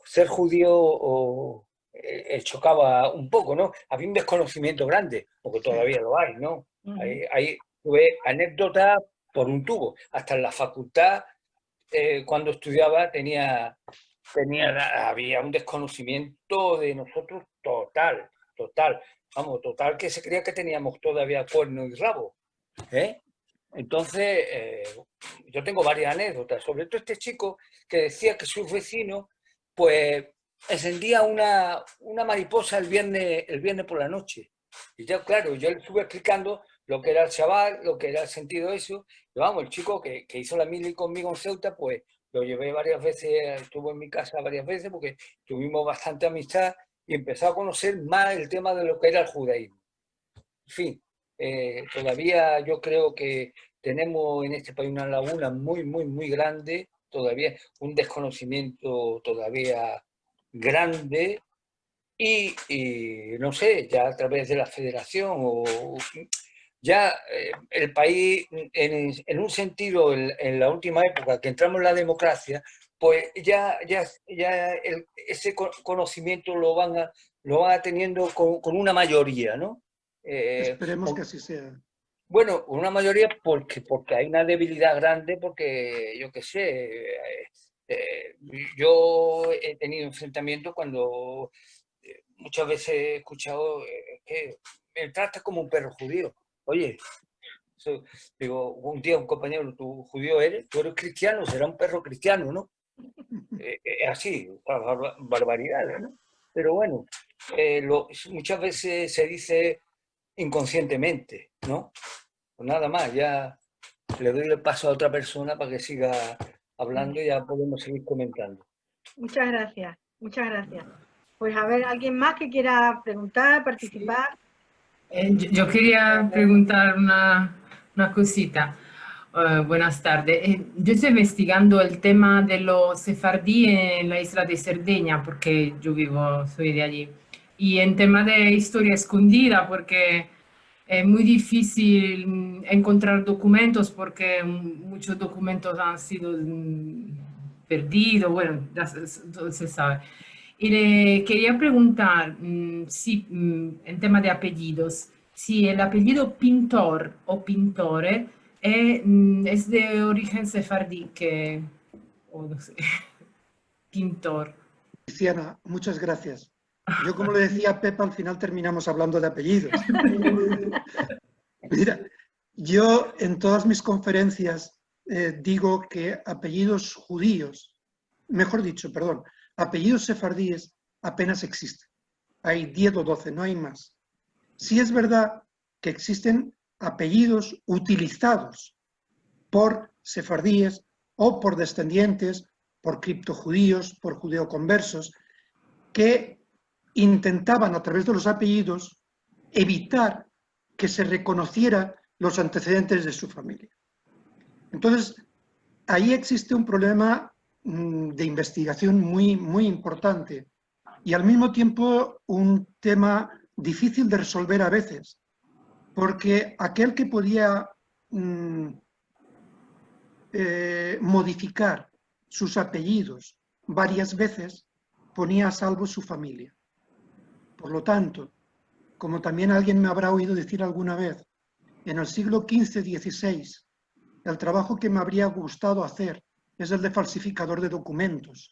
ser judío chocaba un poco, ¿no? Había un desconocimiento grande, porque todavía lo hay, ¿no? Ahí tuve anécdotas por un tubo. Hasta en la facultad, cuando estudiaba, había un desconocimiento de nosotros total. Vamos, total, que se creía que teníamos todavía cuerno y rabo, ¿eh? Entonces, yo tengo varias anécdotas, sobre todo este chico que decía que sus vecinos, pues, encendía una mariposa el viernes por la noche. Y ya, claro, yo le estuve explicando lo que era el Shabbat, lo que era el sentido de eso. Y vamos, el chico que hizo la mili conmigo en Ceuta, pues lo llevé varias veces, estuvo en mi casa varias veces porque tuvimos bastante amistad y empezó a conocer más el tema de lo que era el judaísmo. En fin, todavía yo creo que tenemos en este país una laguna muy grande, todavía un desconocimiento todavía grande y no sé, ya a través de la federación o ya el país en un sentido en la última época que entramos en la democracia, pues ya ese conocimiento lo van a teniendo con una mayoría, ¿no?
Esperemos que así sea.
Bueno, una mayoría porque hay una debilidad grande, porque yo qué sé, yo he tenido enfrentamientos cuando muchas veces he escuchado que me tratas como un perro judío. Oye, digo, un día un compañero, ¿tú judío eres? ¿Tú eres cristiano? Será un perro cristiano, ¿no? Así, barbaridades, ¿no? Pero bueno, muchas veces se dice inconscientemente, ¿no? Pues nada más, ya le doy el paso a otra persona para que siga hablando y ya podemos seguir comentando.
Muchas gracias, muchas gracias. Pues a ver, ¿alguien más que quiera preguntar, participar?
Yo quería preguntar una cosita. Buenas tardes. Yo estoy investigando el tema de los sefardí en la isla de Cerdeña, porque yo soy de allí. Y en tema de historia escondida, porque es muy difícil encontrar documentos, porque muchos documentos han sido perdidos, bueno, ya se sabe. Y le quería preguntar si, en tema de apellidos, si el apellido Pintor o Pintore es de origen sefardí, o no sé, Pintor.
Tiziana, muchas gracias. Yo, como le decía a Pepa, al final terminamos hablando de apellidos. Mira, yo en todas mis conferencias digo que apellidos judíos, mejor dicho, perdón, apellidos sefardíes apenas existen. Hay 10 o 12, no hay más. Sí es verdad que existen apellidos utilizados por sefardíes o por descendientes, por criptojudíos, por judeoconversos, que intentaban a través de los apellidos evitar que se reconociera los antecedentes de su familia. Entonces, ahí existe un problema de investigación muy importante y al mismo tiempo un tema difícil de resolver a veces, porque aquel que podía modificar sus apellidos varias veces ponía a salvo su familia. Por lo tanto, como también alguien me habrá oído decir alguna vez, en el siglo XV-XVI, el trabajo que me habría gustado hacer es el de falsificador de documentos,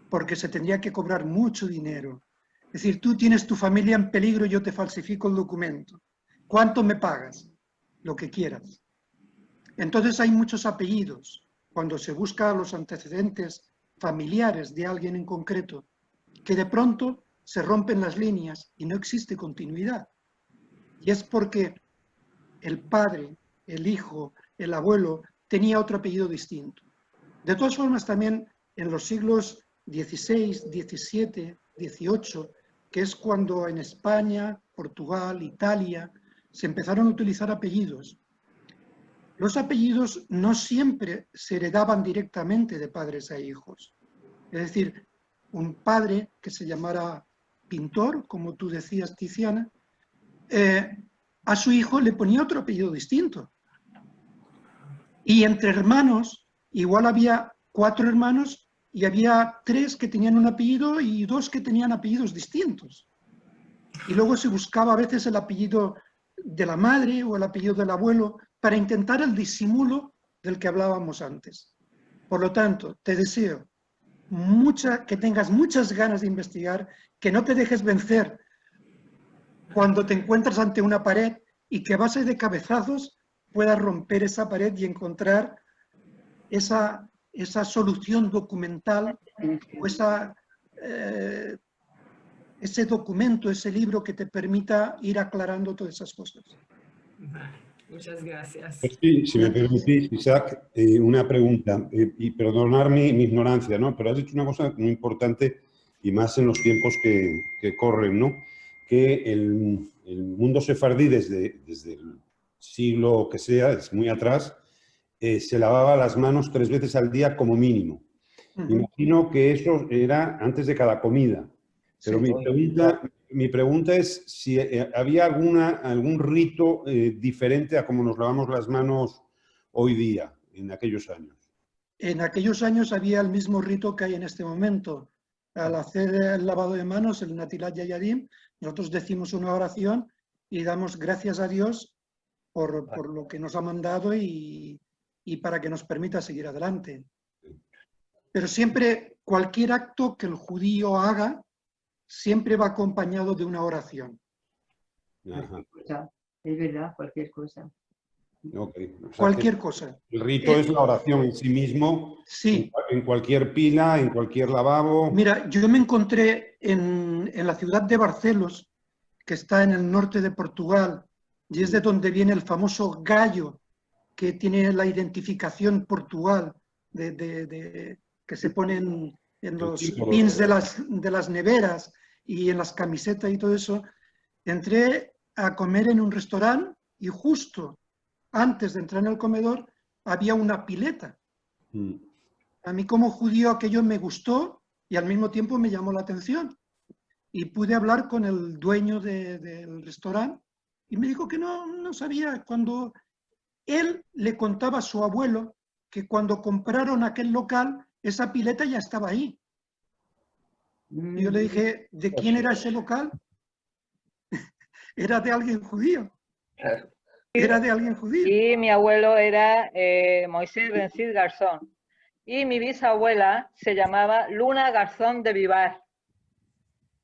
porque se tendría que cobrar mucho dinero. Es decir, tú tienes tu familia en peligro y yo te falsifico el documento. ¿Cuánto me pagas? Lo que quieras. Entonces hay muchos apellidos. Cuando se busca los antecedentes familiares de alguien en concreto, que de pronto se rompen las líneas y no existe continuidad. Y es porque el padre, el hijo, el abuelo tenía otro apellido distinto. De todas formas, también en los siglos XVI, XVII, XVIII, que es cuando en España, Portugal, Italia, se empezaron a utilizar apellidos. Los apellidos no siempre se heredaban directamente de padres a hijos. Es decir, un padre que se llamara Pintor, como tú decías, Tiziana, a su hijo le ponía otro apellido distinto. Y entre hermanos, igual había 4 hermanos y había 3 que tenían un apellido y 2 que tenían apellidos distintos. Y luego se buscaba a veces el apellido de la madre o el apellido del abuelo para intentar el disimulo del que hablábamos antes. Por lo tanto, te deseo que tengas muchas ganas de investigar, que no te dejes vencer cuando te encuentras ante una pared y que a base de cabezazos puedas romper esa pared y encontrar esa solución documental o ese documento, ese libro que te permita ir aclarando todas esas cosas.
Muchas gracias.
Pues sí, si me permitís, Isaac, una pregunta, y perdonar mi ignorancia, ¿no? Pero has dicho una cosa muy importante, y más en los tiempos que corren, ¿no? Que el mundo sefardí, desde el siglo que sea, es muy atrás, se lavaba las manos 3 veces al día como mínimo. Me imagino que eso era antes de cada comida. Pero sí, mi pregunta es si había algún rito diferente a cómo nos lavamos las manos hoy día, en aquellos años.
En aquellos años había el mismo rito que hay en este momento. Al hacer el lavado de manos, el Natilat Yayadim, nosotros decimos una oración y damos gracias a Dios por lo que nos ha mandado y para que nos permita seguir adelante. Pero siempre, cualquier acto que el judío haga, siempre va acompañado de una oración.
Ajá.
Es verdad, cualquier cosa.
Okay. O sea,
Cualquier cosa.
El rito es la oración en sí mismo,
sí.
En cualquier pila, en cualquier lavabo.
Mira, yo me encontré en la ciudad de Barcelos, que está en el norte de Portugal, y es de donde viene el famoso gallo, que tiene la identificación Portugal, que se ponen en los pins de las neveras y en las camisetas y todo eso. Entré a comer en un restaurante y justo antes de entrar en el comedor había una pileta. A mí como judío aquello me gustó y al mismo tiempo me llamó la atención. Y pude hablar con el dueño del restaurante y me dijo que no sabía. Cuando él le contaba a su abuelo que cuando compraron aquel local, esa pileta ya estaba ahí. Y yo le dije, ¿de quién era ese local? Era de alguien judío. Era de alguien judío.
Y mi abuelo era Moisés Bencid Garzón. Y mi bisabuela se llamaba Luna Garzón de Vivar.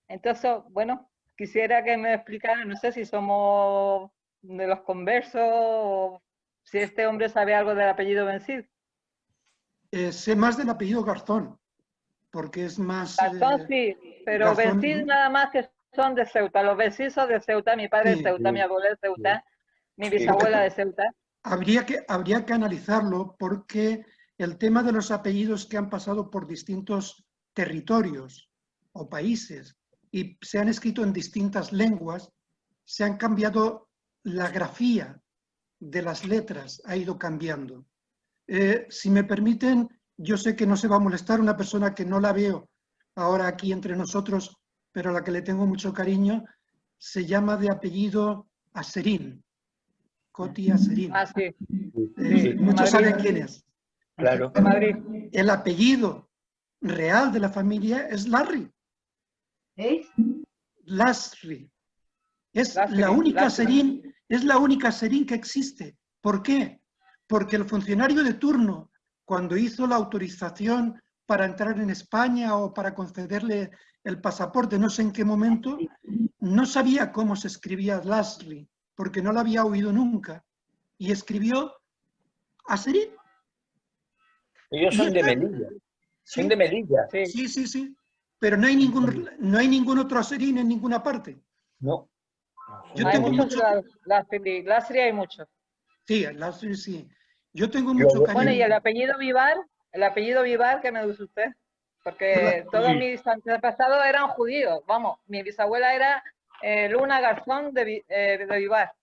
Entonces, bueno, quisiera que me explicara, no sé si somos de los conversos o si este hombre sabe algo del apellido Bencid.
Sé más del apellido Garzón, porque es más...
Garzón sí, pero
Garzón,
Bencid nada más que son de Ceuta. Los Bencid son de Ceuta, mi padre
sí,
de Ceuta, mi abuela de Ceuta, mi bisabuela de Ceuta.
Habría que analizarlo porque el tema de los apellidos que han pasado por distintos territorios o países y se han escrito en distintas lenguas, se han cambiado la grafía de las letras, ha ido cambiando. Si me permiten, yo sé que no se va a molestar una persona que no la veo ahora aquí entre nosotros, pero a la que le tengo mucho cariño, se llama de apellido Aserín. Coti Aserín.
Ah, sí.
Muchos saben quién es.
Claro.
De Madrid.
El apellido real de la familia es Larry. Lasri. Es la única Aserín, es la única Aserín que existe. ¿Por qué? Porque el funcionario de turno, cuando hizo la autorización para entrar en España o para concederle el pasaporte, no sé en qué momento, no sabía cómo se escribía Lasri, porque no lo había oído nunca, y escribió Aserín.
Ellos son de Melilla. Son de Melilla.
Sí. Pero no hay ningún otro Aserín en ninguna parte.
No.
Hay muchos Lasri hay muchos.
Sí, Lasri sí. Yo tengo mucho cariño.
Bueno, y el apellido Vivar, ¿qué me dice usted? Porque todos mis antepasados eran judíos. Vamos, mi bisabuela era Luna Garzón de Vivar.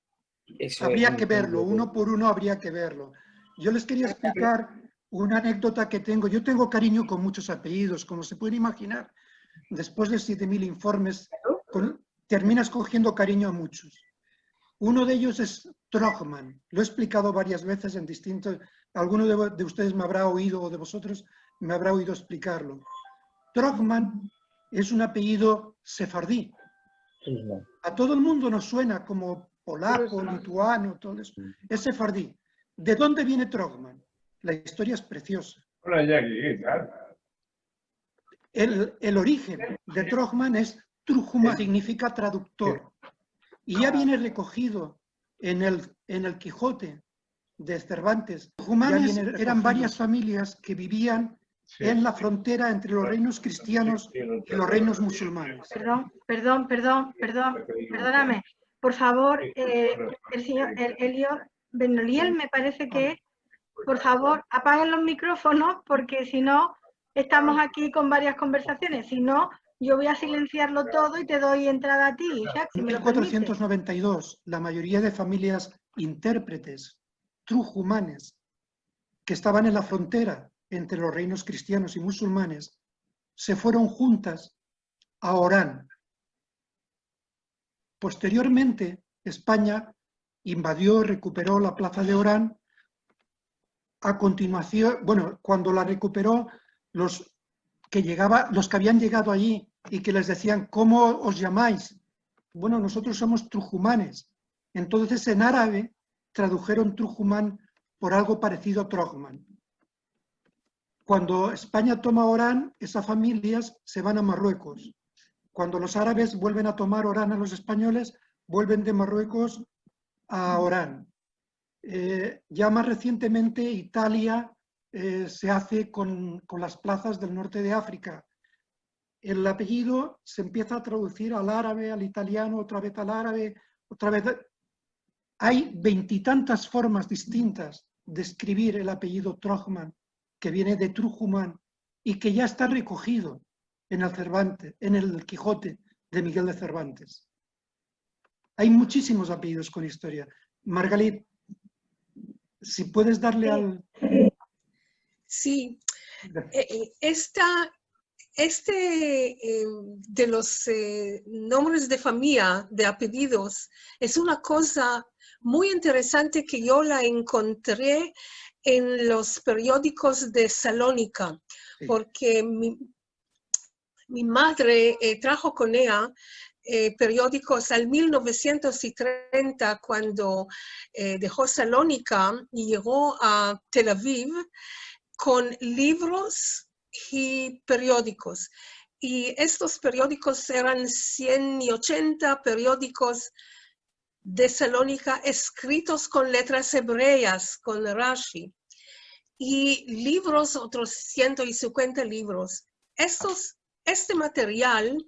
Habría que verlo, uno por uno habría que verlo. Yo les quería explicar una anécdota que tengo. Yo tengo cariño con muchos apellidos, como se pueden imaginar. Después de 7000 informes, terminas cogiendo cariño a muchos. Uno de ellos es Trogman. Lo he explicado varias veces en distintos... Alguno de ustedes me habrá oído, o de vosotros me habrá oído explicarlo. Trogman es un apellido sefardí. A todo el mundo nos suena como polaco, lituano, todo eso. Es sefardí. ¿De dónde viene Trogman? La historia es preciosa. El origen de Trogman es Trujuma, significa traductor. Y ya viene recogido en el Quijote de Cervantes. Trujumanes eran varias familias que vivían en la frontera entre los reinos cristianos y los reinos musulmanes.
Perdóname. Por favor, el señor Elio Benoliel me parece que, por favor, apaguen los micrófonos porque si no, estamos aquí con varias conversaciones. Si no, yo voy a silenciarlo todo y te doy entrada a ti, Jacques, si
En
me lo permites.
1492, la mayoría de familias intérpretes, trujumanes, que estaban en la frontera entre los reinos cristianos y musulmanes, se fueron juntas a Orán. Posteriormente, España invadió y recuperó la plaza de Orán. A continuación, bueno, cuando la recuperó, los que habían llegado allí y que les decían, ¿cómo os llamáis? Bueno, nosotros somos trujumanes. Entonces, en árabe, tradujeron Trujumán por algo parecido a Trogman. Cuando España toma Orán, esas familias se van a Marruecos. Cuando los árabes vuelven a tomar Orán a los españoles, vuelven de Marruecos a Orán. Ya más recientemente Italia se hace con las plazas del norte de África. El apellido se empieza a traducir al árabe, al italiano, otra vez al árabe, otra vez. Hay veintitantas formas distintas de escribir el apellido Trogman, que viene de Trujumán y que ya está recogido en el Cervantes, en el Quijote de Miguel de Cervantes. Hay muchísimos apellidos con historia. Margalit, si puedes darle al...
Sí, de los nombres de familia, de apellidos, es una cosa muy interesante que yo la encontré en los periódicos de Salónica, porque mi madre trajo con ella periódicos al 1930, cuando dejó Salónica y llegó a Tel Aviv, con libros y periódicos. Y estos periódicos eran 180 periódicos de Salónica escritos con letras hebreas, con Rashi. Y libros, otros 150 libros. Este material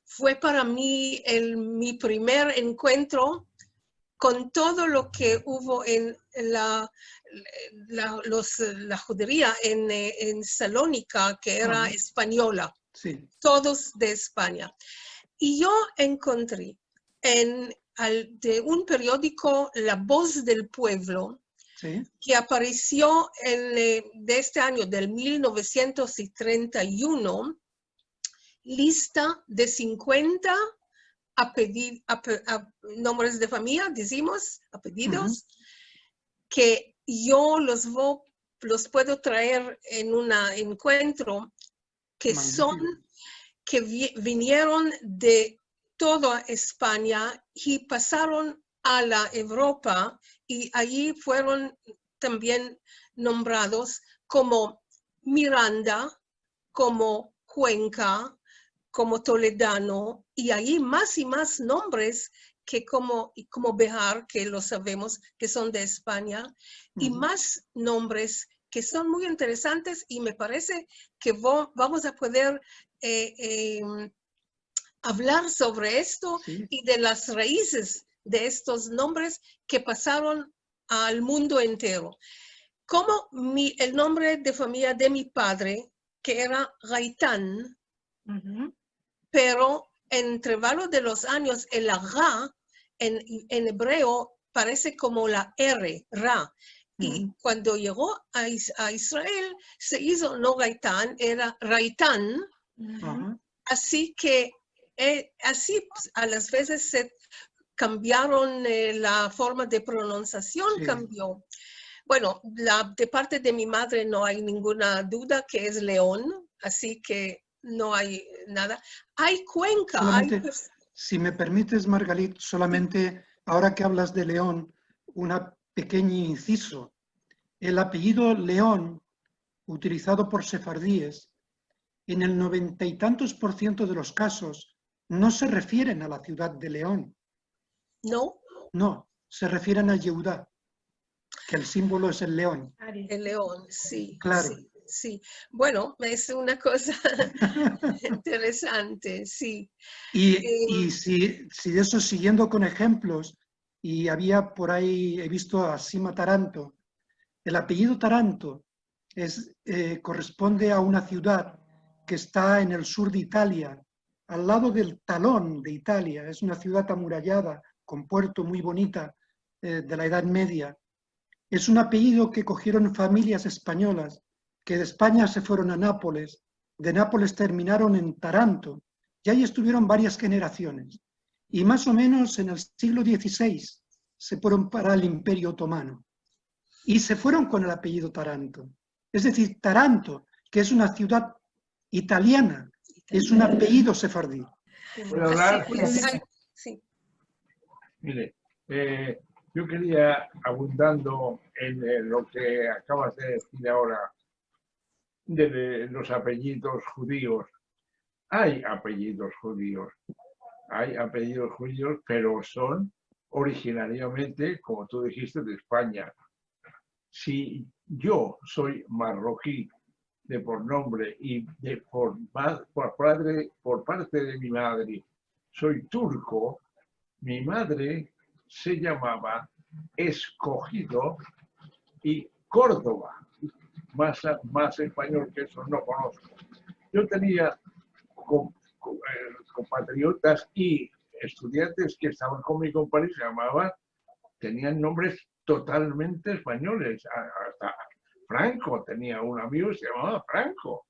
fue para mí mi primer encuentro con todo lo que hubo en la judería en Salónica, que era española,
sí.
Todos de España. Y yo encontré de un periódico, La Voz del Pueblo,
sí,
que apareció de este año, del 1931, lista de 50 nombres de familia, decimos, apellidos, que yo los puedo traer en un encuentro, que vinieron de toda España y pasaron a la Europa, y allí fueron también nombrados como Miranda, como Cuenca, como Toledano, y allí más y más nombres que como Bejar, que lo sabemos que son de España, y más nombres que son muy interesantes, y me parece que vamos a poder hablar sobre esto y de las raíces de estos nombres que pasaron al mundo entero. Como el nombre de familia de mi padre, que era Gaitán, pero en intervalo de los años, el Ra en hebreo parece como la R, Ra. Y cuando llegó a Israel, se hizo no Gaitán, era Raitán. Así que así a las veces se cambiaron la forma de pronunciación, cambió. Bueno, de parte de mi madre no hay ninguna duda que es León, así que no hay nada. Hay Cuenca.
Si me permites, Margalit, solamente ahora que hablas de León, una pequeño inciso. El apellido León, utilizado por sefardíes, en el 90 y tantos % de los casos no se refieren a la ciudad de León.
¿No?
No, se refieren a Yehudá, que el símbolo es el león.
El león, sí.
Claro.
Sí, sí. Bueno, es una cosa interesante, sí.
Y si de eso, siguiendo con ejemplos, y había por ahí, he visto a Sima Taranto, el apellido Taranto corresponde a una ciudad que está en el sur de Italia, al lado del Talón de Italia. Es una ciudad amurallada, con puerto muy bonita, de la Edad Media. Es un apellido que cogieron familias españolas, que de España se fueron a Nápoles, de Nápoles terminaron en Taranto, y ahí estuvieron varias generaciones. Y más o menos en el siglo XVI se fueron para el Imperio Otomano. Y se fueron con el apellido Taranto. Es decir, Taranto, que es una ciudad italiana, es un apellido sefardí.
¿Puedo hablar?
Sí.
Mire, Yo quería, abundando en lo que acabas de decir ahora, de los apellidos judíos. Hay apellidos judíos, pero son originariamente, como tú dijiste, de España. Si yo soy marroquí de por nombre y por parte de mi madre soy turco, mi madre se llamaba Escogido y Córdoba. Más español que eso no conozco. Yo tenía compatriotas y estudiantes que estaban conmigo en París, tenían nombres totalmente españoles. Hasta Franco, tenía un amigo que se llamaba Franco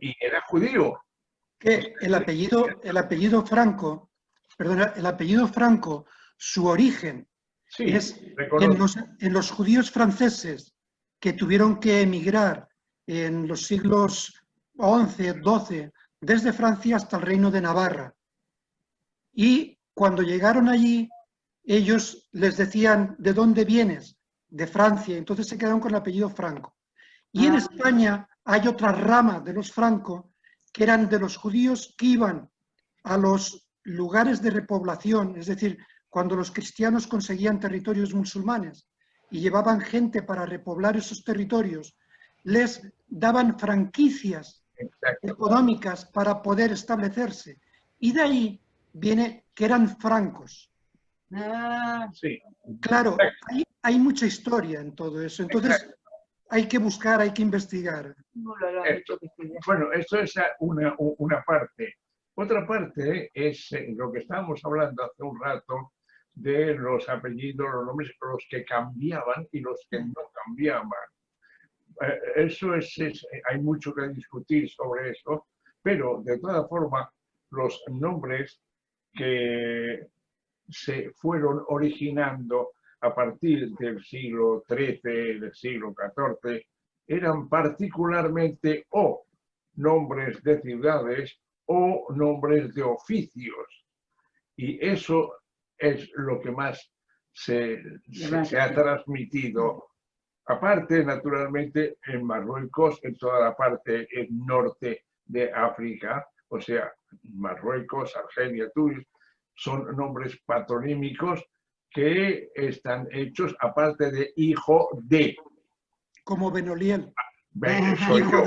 y era judío.
Que el apellido Franco, perdona, el apellido Franco, su origen es en los judíos franceses que tuvieron que emigrar en los siglos XI, XII, desde Francia hasta el Reino de Navarra. Y cuando llegaron allí, ellos les decían, ¿de dónde vienes? De Francia. Entonces se quedaron con el apellido Franco. Y en España hay otra rama de los Franco, que eran de los judíos que iban a los lugares de repoblación, es decir, cuando los cristianos conseguían territorios musulmanes y llevaban gente para repoblar esos territorios, les daban franquicias económicas para poder establecerse. Y de ahí viene que eran francos.
Sí.
Claro, hay mucha historia en todo eso. Entonces, hay que buscar, hay que investigar.
Bueno, esto es una parte. Otra parte es lo que estábamos hablando hace un rato de los apellidos, los nombres, los que cambiaban y los que no cambiaban. Eso hay mucho que discutir sobre eso, pero de todas formas, los nombres que se fueron originando a partir del siglo XIII, del siglo XIV, eran particularmente o nombres de ciudades o nombres de oficios. Y eso es lo que más se ha transmitido. Aparte, naturalmente, en Marruecos, en toda la parte norte de África, o sea, Marruecos, Argelia, Túnez, son nombres patronímicos que están hechos aparte de hijo de.
Como Benoliel.
Soy yo.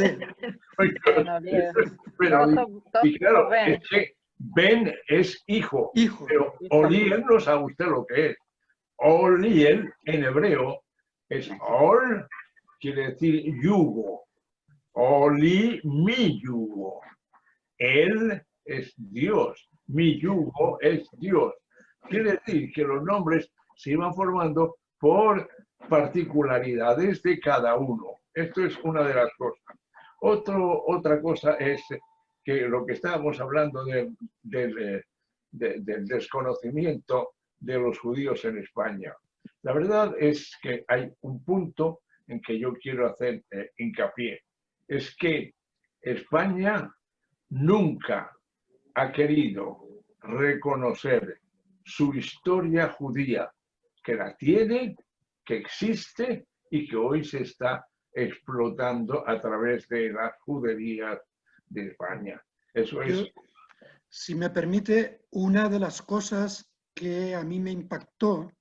Y claro, es que Ben es hijo, pero Oliel no sabe usted lo que es. Oliel en hebreo es Ol, quiere decir yugo. Oli, mi yugo. Él es Dios. Mi yugo es Dios. Quiere decir que los nombres se iban formando por particularidades de cada uno. Esto es una de las cosas. Otra cosa es que lo que estábamos hablando del desconocimiento de los judíos en España. La verdad es que hay un punto en que yo quiero hacer hincapié. Es que España nunca ha querido reconocer su historia judía, que la tiene, que existe y que hoy se está explotando a través de las juderías de España. Eso es.
Si me permite, una de las cosas que a mí me impactó,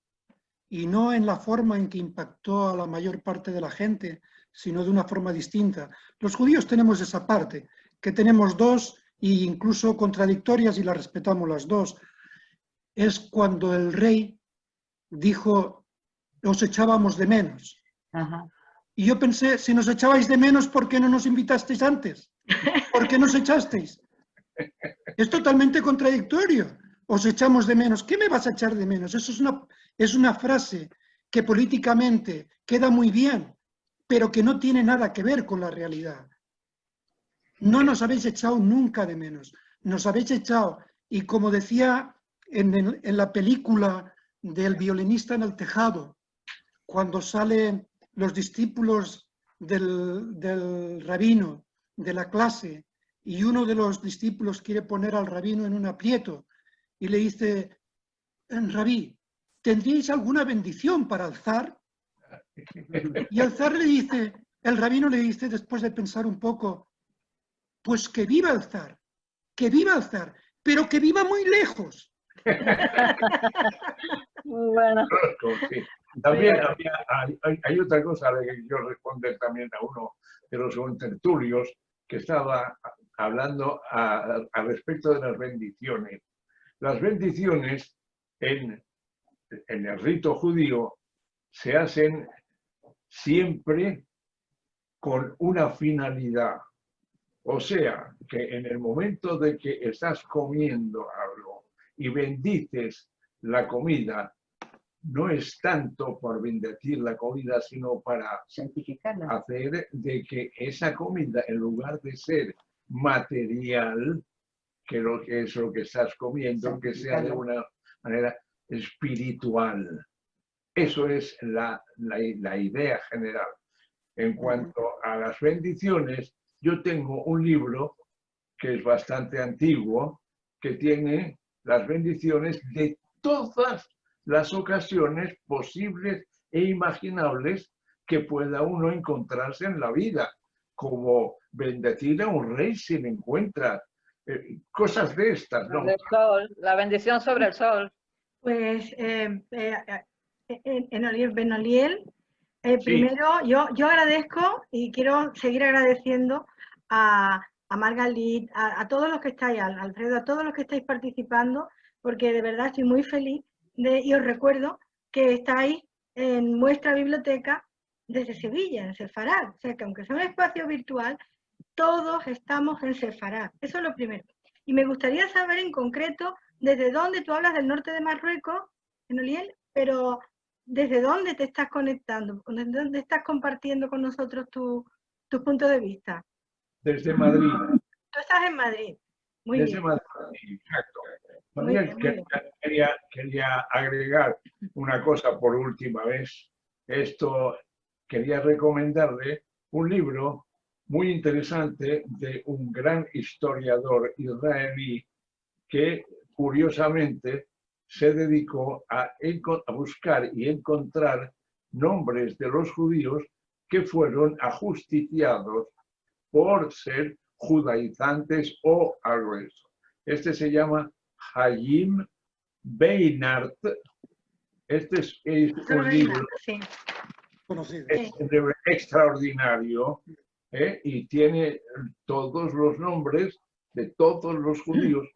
y no en la forma en que impactó a la mayor parte de la gente, sino de una forma distinta. Los judíos tenemos esa parte, que tenemos dos e incluso contradictorias y las respetamos las dos. Es cuando el rey dijo, os echábamos de menos. Y yo pensé, si nos echabais de menos, ¿por qué no nos invitasteis antes? ¿Por qué nos echasteis? Es totalmente contradictorio. Os echamos de menos. ¿Qué me vas a echar de menos? Eso es una frase que políticamente queda muy bien, pero que no tiene nada que ver con la realidad. No nos habéis echado nunca de menos. Nos habéis echado, y como decía en la película del violinista en el tejado, cuando salen los discípulos del rabino de la clase y uno de los discípulos quiere poner al rabino en un aprieto y le dice, rabí, ¿tendríais alguna bendición para el zar? Y el zar le dice, el rabino le dice, después de pensar un poco, pues que viva el zar, pero que viva muy lejos.
Bueno.
Sí. También hay otra cosa a la que quiero responder también a uno de los contertulios que estaba hablando al respecto de las bendiciones. Las bendiciones en el rito judío se hacen siempre con una finalidad. O sea, que en el momento de que estás comiendo algo y bendices la comida, no es tanto por bendecir la comida, sino para
santificarla,
hacer de que esa comida, en lugar de ser material, que es lo que estás comiendo, que sea de una manera espiritual. Eso es la idea general. En cuanto a las bendiciones, yo tengo un libro que es bastante antiguo, que tiene las bendiciones de todas las ocasiones posibles e imaginables que pueda uno encontrarse en la vida, como bendecir a un rey si le encuentra, cosas de estas, ¿no?
El sol, la bendición sobre el sol.
Pues, Benoliel,
Sí.
primero yo agradezco y quiero seguir agradeciendo a Margalit, a todos los que estáis, a Alfredo, a todos los que estáis participando, porque de verdad estoy muy feliz y os recuerdo que estáis en vuestra biblioteca desde Sevilla, en Sefarad. O sea que aunque sea un espacio virtual, todos estamos en Sefarad. Eso es lo primero. Y me gustaría saber en concreto desde dónde tú hablas del norte de Marruecos, Benoliel, pero ¿desde dónde te estás conectando? ¿Desde dónde estás compartiendo con nosotros tus puntos de vista?
Desde Madrid.
Tú estás en Madrid. Muy
Desde
bien.
Madrid, exacto.
Muy
También
bien.
quería agregar una cosa por última vez. Quería recomendarle un libro muy interesante de un gran historiador israelí que, curiosamente, se dedicó a buscar y encontrar nombres de los judíos que fueron ajusticiados por ser judaizantes o algo de eso. Este se llama Hayim Beinart. Este es un libro, es un libro extraordinario, y tiene todos los nombres de todos los judíos.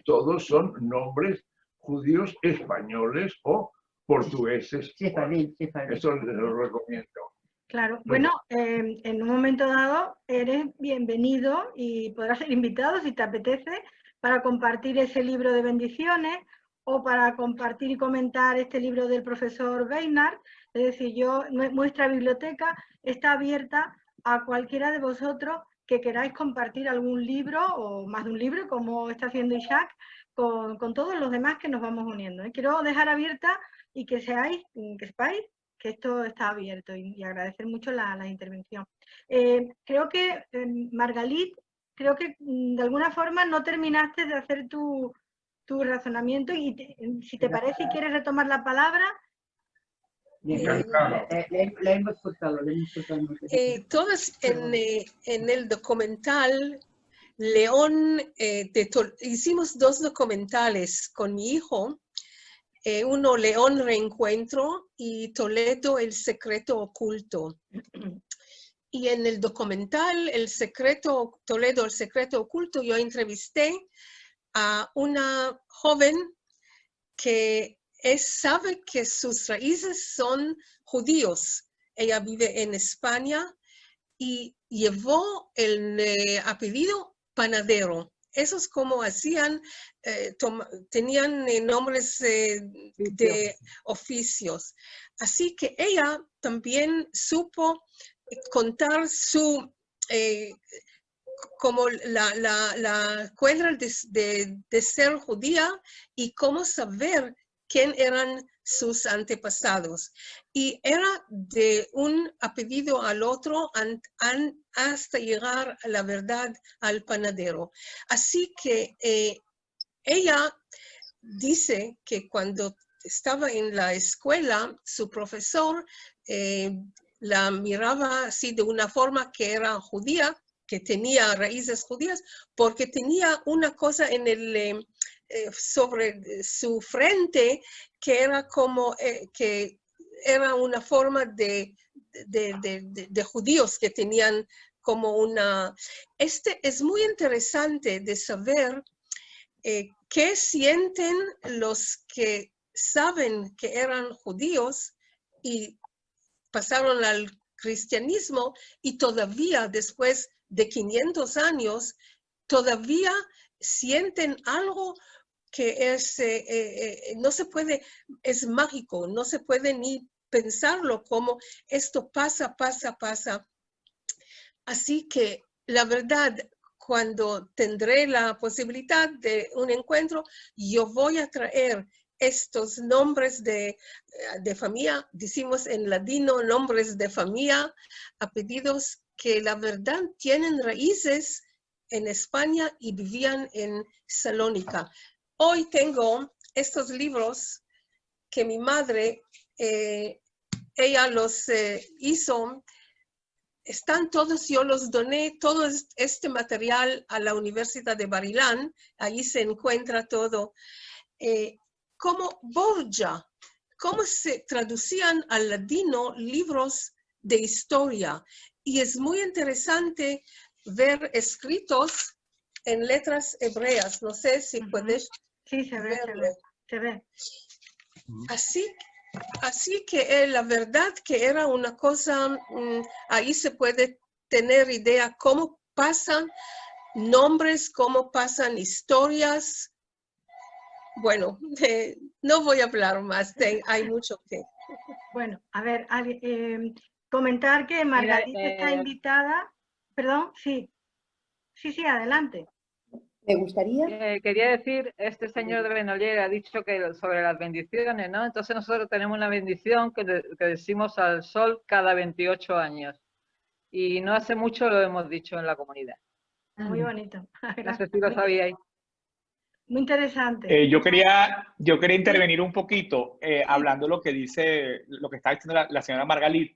Todos son nombres judíos españoles o portugueses. Eso lo recomiendo.
Claro, bueno, en un momento dado eres bienvenido y podrás ser invitado si te apetece para compartir ese libro de bendiciones o para compartir y comentar este libro del profesor Beinart. Es decir, nuestra biblioteca está abierta a cualquiera de vosotros que queráis compartir algún libro o más de un libro, como está haciendo Ishak, con todos los demás que nos vamos uniendo. Quiero dejar abierta y que sepáis que esto está abierto y agradecer mucho la intervención. Creo que, Margalit, de alguna forma no terminaste de hacer tu razonamiento y si te parece y quieres retomar la palabra.
La hemos cortado.
Todos en el documental León, hicimos 2 documentales con mi hijo, uno León Reencuentro y Toledo el secreto oculto. Y en el documental Toledo el secreto oculto, yo entrevisté a una joven que sabe que sus raíces son judíos. Ella vive en España y llevó el apellido Panadero. Eso es como hacían, tenían nombres de oficios. Así que ella también supo contar como la cuenta de ser judía y cómo saber quién eran sus antepasados. Y era de un apellido al otro hasta llegar a la verdad al panadero. Así que ella dice que cuando estaba en la escuela, su profesor la miraba así de una forma que era judía, que tenía raíces judías, porque tenía una cosa en el, sobre su frente que era como que era una forma de judíos que tenían como una... es muy interesante de saber qué sienten los que saben que eran judíos y pasaron al cristianismo y todavía después de 500 años todavía sienten algo que es, no se puede, es mágico, no se puede ni pensarlo como esto pasa. Así que la verdad, cuando tendré la posibilidad de un encuentro, yo voy a traer estos nombres de familia, decimos en ladino, nombres de familia, apellidos que la verdad tienen raíces en España y vivían en Salónica. Hoy tengo estos libros que mi madre, ella los hizo. Están todos, yo los doné, todo este material a la Universidad de Barilán, ahí se encuentra todo. Como Borgia, cómo se traducían al ladino libros de historia. Y es muy interesante ver escritos en letras hebreas. No sé si puedes verlo.
Se ve.
Así que la verdad que era una cosa, ahí se puede tener idea cómo pasan nombres, cómo pasan historias. Bueno, no voy a hablar más, hay mucho que...
Bueno, a ver, comentar que Margarita está invitada. Perdón, sí, adelante.
Me gustaría...
quería decir, este señor de Benolier ha dicho que sobre las bendiciones, ¿no? Entonces nosotros tenemos una bendición que decimos al sol cada 28 años. Y no hace mucho lo hemos dicho en la comunidad.
Muy bonito.
No sé si lo sabíais.
Muy interesante.
Yo quería intervenir un poquito hablando lo que dice, lo que está diciendo la señora Margalit,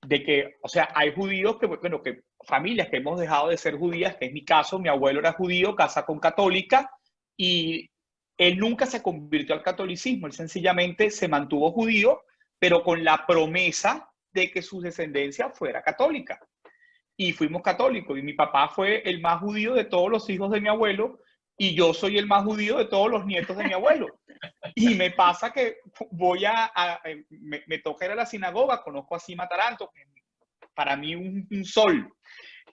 de que, o sea, hay judíos que, bueno, que familias que hemos dejado de ser judías, que es mi caso, mi abuelo era judío, casa con católica, y él nunca se convirtió al catolicismo, él sencillamente se mantuvo judío, pero con la promesa de que su descendencia fuera católica. Y fuimos católicos, y mi papá fue el más judío de todos los hijos de mi abuelo, y yo soy el más judío de todos los nietos de mi abuelo. Y me pasa que voy me toca ir a la sinagoga, conozco a Sima Taranto, para mí un sol.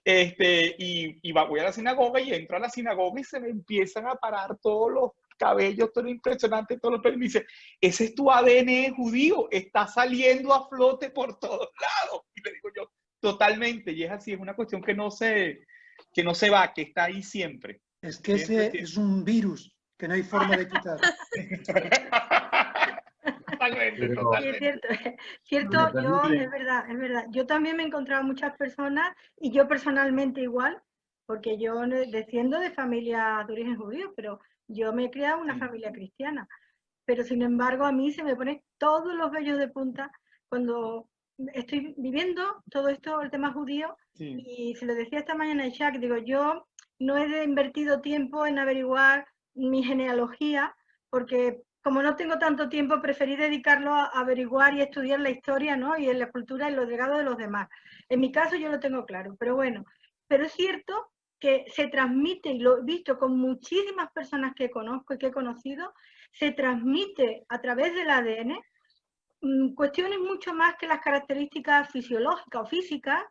Voy a la sinagoga y entro a la sinagoga y se me empiezan a parar todos los cabellos, todo impresionante, todos los pelos. Y me dice, ese es tu ADN judío, está saliendo a flote por todos lados. Y le digo yo, totalmente, y es así, es una cuestión que no se va, que está ahí siempre.
Es que ese es un virus que no hay forma de quitar.
Totalmente.
Sí, es cierto, es verdad. Yo también me he encontrado muchas personas, y yo personalmente igual, porque yo desciendo de familia de origen judío, pero yo me he criado en una familia cristiana. Pero sin embargo, a mí se me ponen todos los vellos de punta cuando estoy viviendo todo esto, el tema judío, y se lo decía esta mañana a Isaac, digo, yo no he invertido tiempo en averiguar mi genealogía, porque como no tengo tanto tiempo, preferí dedicarlo a averiguar y estudiar la historia, ¿no? Y en la cultura y los legados de los demás. En mi caso yo lo tengo claro, pero bueno, pero es cierto que se transmite, y lo he visto con muchísimas personas que conozco y que he conocido, se transmite a través del ADN cuestiones mucho más que las características fisiológicas o físicas,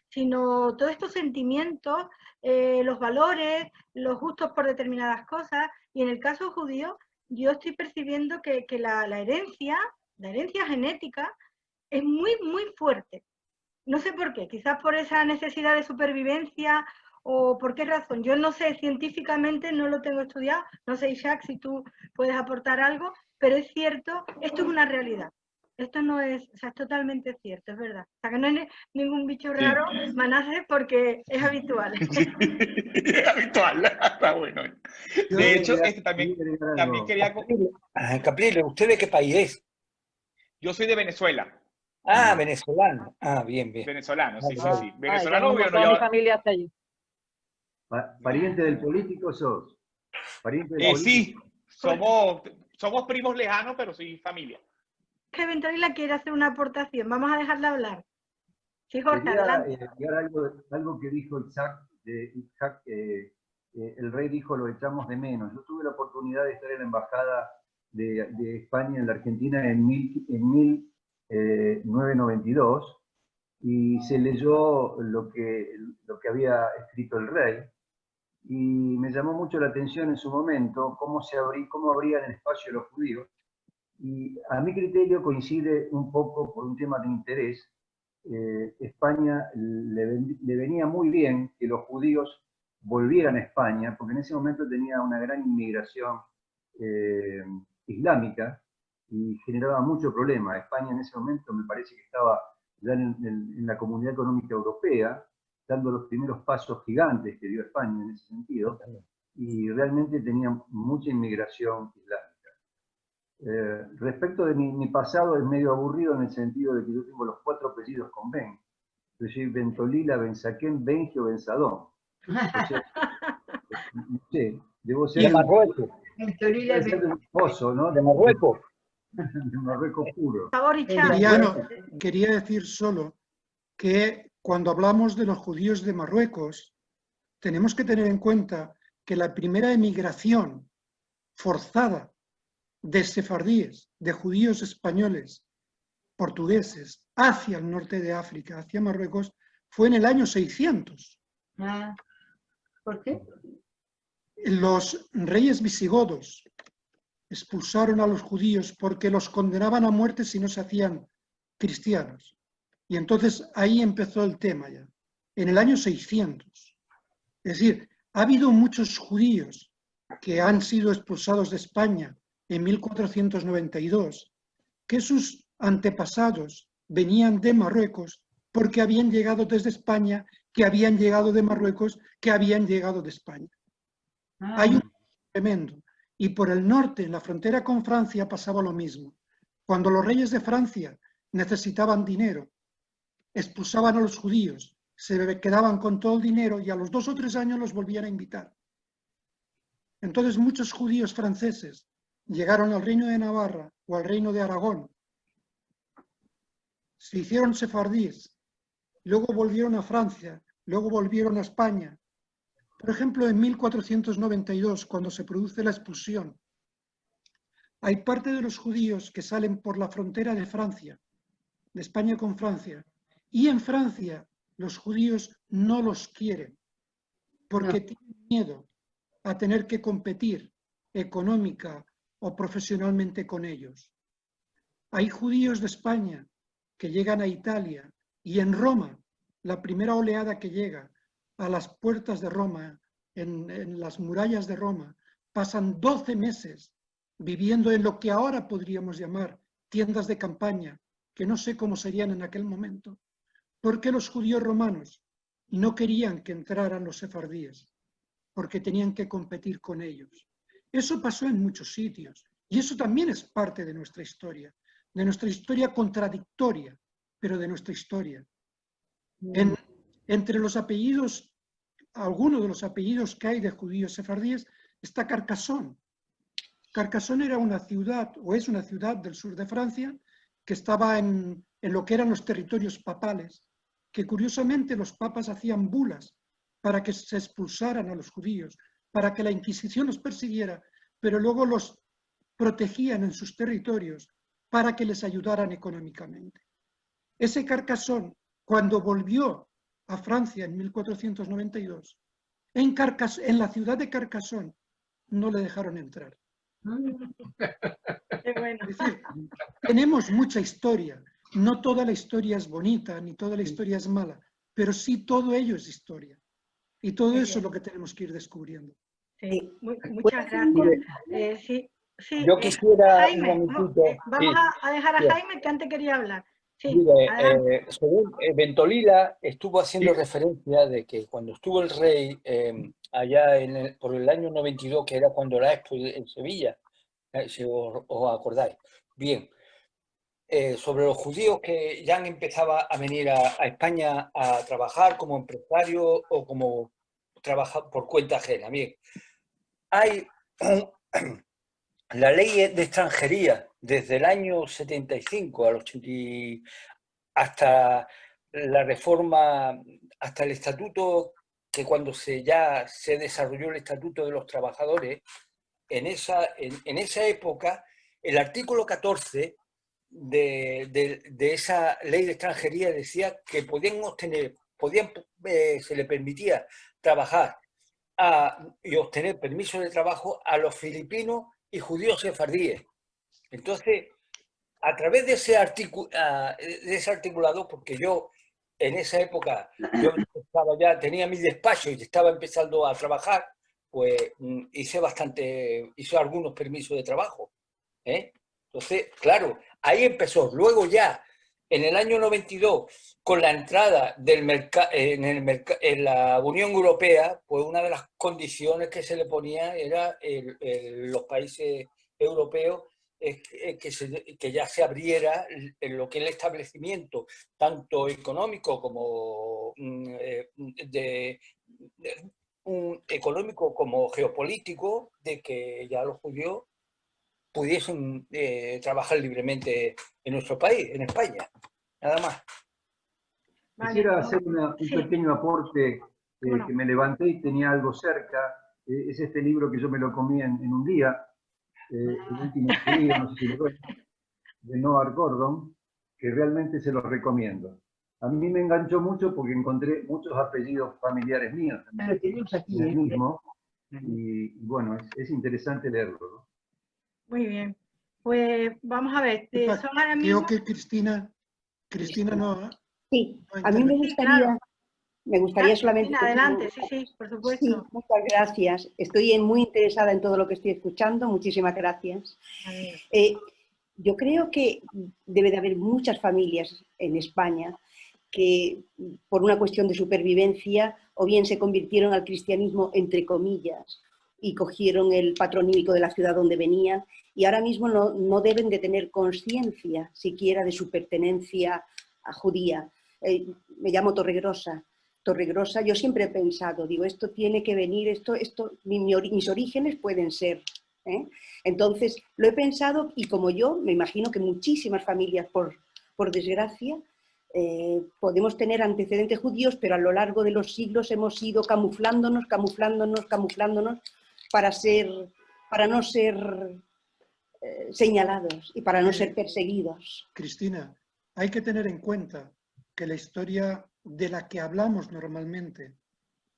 sino todos estos sentimientos, los valores, los gustos por determinadas cosas. Y en el caso judío, yo estoy percibiendo que la herencia genética es muy, muy fuerte. No sé por qué, quizás por esa necesidad de supervivencia o por qué razón. Yo no sé, científicamente no lo tengo estudiado, no sé, Isaac, si tú puedes aportar algo, pero es cierto, esto es una realidad. Esto no es, o sea, es totalmente cierto, es verdad. O sea, que no es ningún bicho raro, Manase, porque es habitual.
Sí, es habitual, está bueno. De hecho, también quería...
Caprile, ¿usted de qué país es?
Yo soy de Venezuela.
Ah, venezolano. Ah, bien, bien.
Venezolano, sí, sí,
Vale.
sí. Venezolano,
Tengo
bueno,
toda mi familia hasta allí.
¿Pariente del político sos? ¿Pariente del político?
Sí, somos primos lejanos, pero sí familia.
Que Ventorila quiere hacer una aportación, vamos a dejarla hablar. Sí, Jorge,
Quería
adelante.
agregar algo que dijo Isaac. El rey dijo, lo echamos de menos. Yo tuve la oportunidad de estar en la embajada de España en la Argentina en 1992 y se leyó lo que había escrito el rey y me llamó mucho la atención en su momento cómo abrían el espacio los judíos, y a mi criterio coincide un poco por un tema de interés. España le venía muy bien que los judíos volvieran a España, porque en ese momento tenía una gran inmigración islámica y generaba mucho problema. España en ese momento me parece que estaba ya en la Comunidad Económica Europea, dando los primeros pasos gigantes que dio España en ese sentido, y realmente tenía mucha inmigración islámica. Respecto de mi pasado, es medio aburrido en el sentido de que yo tengo los 4 apellidos con Ben. Yo soy Ventolila, Benzaquén, Bengio, Benzadón. O sea, no sé, debo ser...
De Marruecos.
Debe ser de Pozo, ¿no?
De Marruecos.
De Marruecos puro.
Quería decir solo que cuando hablamos de los judíos de Marruecos, tenemos que tener en cuenta que la primera emigración forzada de sefardíes, de judíos españoles, portugueses, hacia el norte de África, hacia Marruecos, fue en el año 600.
¿Por qué?
Los reyes visigodos expulsaron a los judíos porque los condenaban a muerte si no se hacían cristianos. Y entonces ahí empezó el tema ya, en el año 600. Es decir, ha habido muchos judíos que han sido expulsados de España en 1492, que sus antepasados venían de Marruecos porque habían llegado desde España, que habían llegado de Marruecos, que habían llegado de España. Hay un tremendo. Y por el norte, en la frontera con Francia, pasaba lo mismo. Cuando los reyes de Francia necesitaban dinero, expulsaban a los judíos, se quedaban con todo el dinero y a los 2 o 3 años los volvían a invitar. Entonces muchos judíos franceses llegaron al reino de Navarra o al reino de Aragón, se hicieron sefardíes, luego volvieron a Francia, luego volvieron a España. Por ejemplo, en 1492, cuando se produce la expulsión, hay parte de los judíos que salen por la frontera de Francia, de España con Francia, y en Francia los judíos no los quieren, porque tienen miedo a tener que competir económica o profesionalmente con ellos. Hay judíos de España que llegan a Italia y en Roma, la primera oleada que llega a las puertas de Roma, en las murallas de Roma, pasan 12 meses viviendo en lo que ahora podríamos llamar tiendas de campaña, que no sé cómo serían en aquel momento, porque los judíos romanos no querían que entraran los sefardíes, porque tenían que competir con ellos. Eso pasó en muchos sitios, y eso también es parte de nuestra historia contradictoria, pero de nuestra historia. Entre los apellidos, algunos de los apellidos que hay de judíos sefardíes, está Carcassonne. Carcassonne era una ciudad, o es una ciudad del sur de Francia, que estaba en lo que eran los territorios papales, que curiosamente los papas hacían bulas para que se expulsaran a los judíos, para que la Inquisición los persiguiera, pero luego los protegían en sus territorios para que les ayudaran económicamente. Ese Carcassonne, cuando volvió a Francia en 1492, en la ciudad de Carcassonne no le dejaron entrar. Es decir, tenemos mucha historia. No toda la historia es bonita, ni toda la historia es mala, pero sí todo ello es historia. Y todo eso es lo que tenemos que ir descubriendo.
Sí, muchas gracias. Sí, Sí,
yo quisiera
Jaime,
un momentito.
vamos
Sí,
a dejar a
sí.
Jaime, que antes quería hablar. Sí,
Mire,
adelante.
según Ventolila estuvo haciendo referencia de que cuando estuvo el rey allá por el año 92, que era cuando era esto en Sevilla, si os acordáis. Bien, sobre los judíos que ya han empezado a venir a España a trabajar como empresarios o como trabajar por cuenta ajena. Bien, hay la ley de extranjería desde el año 75 al 80 hasta la reforma, hasta el estatuto, que cuando ya se desarrolló el estatuto de los trabajadores, en esa época, el artículo 14 de esa ley de extranjería decía que se le permitía trabajar y obtener permiso de trabajo a los filipinos y judíos sefardíes. Entonces, a través de ese articulado, porque yo en esa época tenía mi despacho y estaba empezando a trabajar, pues hice algunos permisos de trabajo. Entonces, claro, ahí empezó. Luego ya, en el año 92, con la entrada en la Unión Europea, pues una de las condiciones que se le ponía era los países europeos que ya se abriera en lo que es el establecimiento, tanto económico como económico como geopolítico, de que ya los judíos pudiesen trabajar libremente en nuestro país, en España. Nada más.
Quisiera hacer un pequeño aporte que me levanté y tenía algo cerca. Es este libro que yo me lo comí en un día, El último judío, no sé si lo ven, de Noah Gordon, que realmente se lo recomiendo. A mí me enganchó mucho porque encontré muchos apellidos familiares míos también, en el mismo, y bueno, es interesante leerlo, ¿no?
Muy bien. Pues vamos a ver. Son ahora mismo...
Creo que Cristina no...
Sí,
no
a mí me gustaría solamente...
Cristina, adelante, sí, por supuesto.
Sí, muchas gracias. Estoy muy interesada en todo lo que estoy escuchando. Muchísimas gracias. Yo creo que debe de haber muchas familias en España que por una cuestión de supervivencia o bien se convirtieron al cristianismo entre comillas y cogieron el patronímico de la ciudad donde venían y ahora mismo no deben de tener conciencia siquiera de su pertenencia a judía. Me llamo Torregrosa. Torregrosa, yo siempre he pensado, digo, esto tiene que venir, mis orígenes pueden ser. Entonces, lo he pensado y como yo, me imagino que muchísimas familias, por desgracia, podemos tener antecedentes judíos, pero a lo largo de los siglos hemos ido camuflándonos para no ser señalados y para no ser perseguidos.
Cristina, hay que tener en cuenta que la historia de la que hablamos normalmente,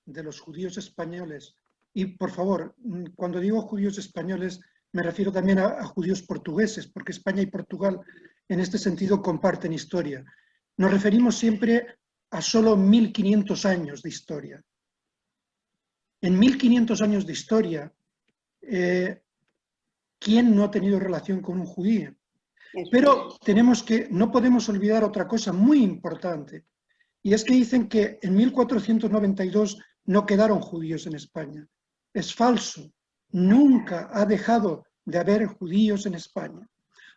de los judíos españoles, y por favor, cuando digo judíos españoles, me refiero también a judíos portugueses, porque España y Portugal en este sentido comparten historia. Nos referimos siempre a solo 1500 años de historia. En 1500 años de historia, ¿quién no ha tenido relación con un judío? Pero no podemos olvidar otra cosa muy importante, y es que dicen que en 1492 no quedaron judíos en España. Es falso, nunca ha dejado de haber judíos en España.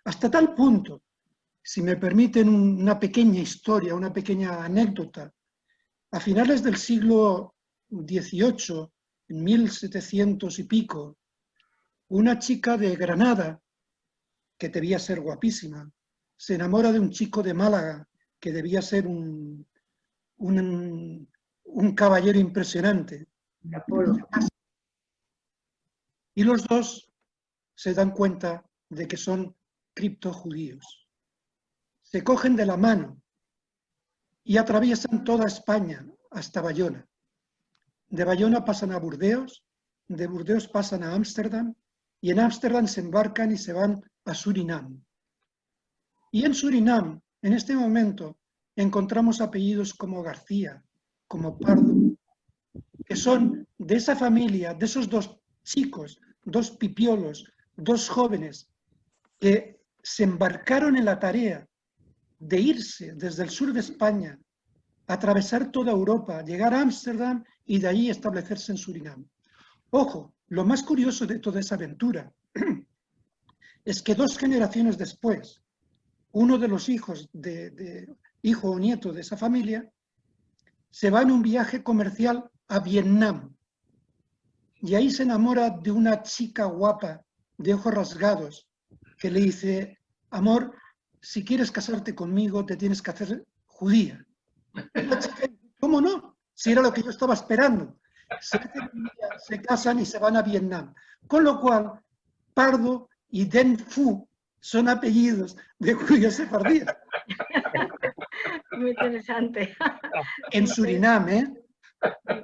Hasta tal punto, si me permiten una pequeña historia, una pequeña anécdota, a finales del siglo XVIII, en 1700 y pico, una chica de Granada, que debía ser guapísima, se enamora de un chico de Málaga, que debía ser un caballero impresionante. Y los dos se dan cuenta de que son criptojudíos. Se cogen de la mano y atraviesan toda España hasta Bayona. De Bayona pasan a Burdeos, de Burdeos pasan a Ámsterdam y en Ámsterdam se embarcan y se van a Surinam. Y en Surinam, en este momento, encontramos apellidos como García, como Pardo, que son de esa familia, de esos dos chicos, dos pipiolos, dos jóvenes que se embarcaron en la tarea de irse desde el sur de España, atravesar toda Europa, llegar a Ámsterdam y de ahí establecerse en Surinam. Ojo, lo más curioso de toda esa aventura es que 2 generaciones después, uno de los hijos, hijo o nieto de esa familia, se va en un viaje comercial a Vietnam y ahí se enamora de una chica guapa de ojos rasgados que le dice: amor, si quieres casarte conmigo te tienes que hacer judía. La chica, ¿cómo no? Si era lo que yo estaba esperando. Se casan y se van a Vietnam. Con lo cual, Pardo y Den Phu son apellidos de judíos sefardíes.
Muy interesante.
En Surinam, ¿eh?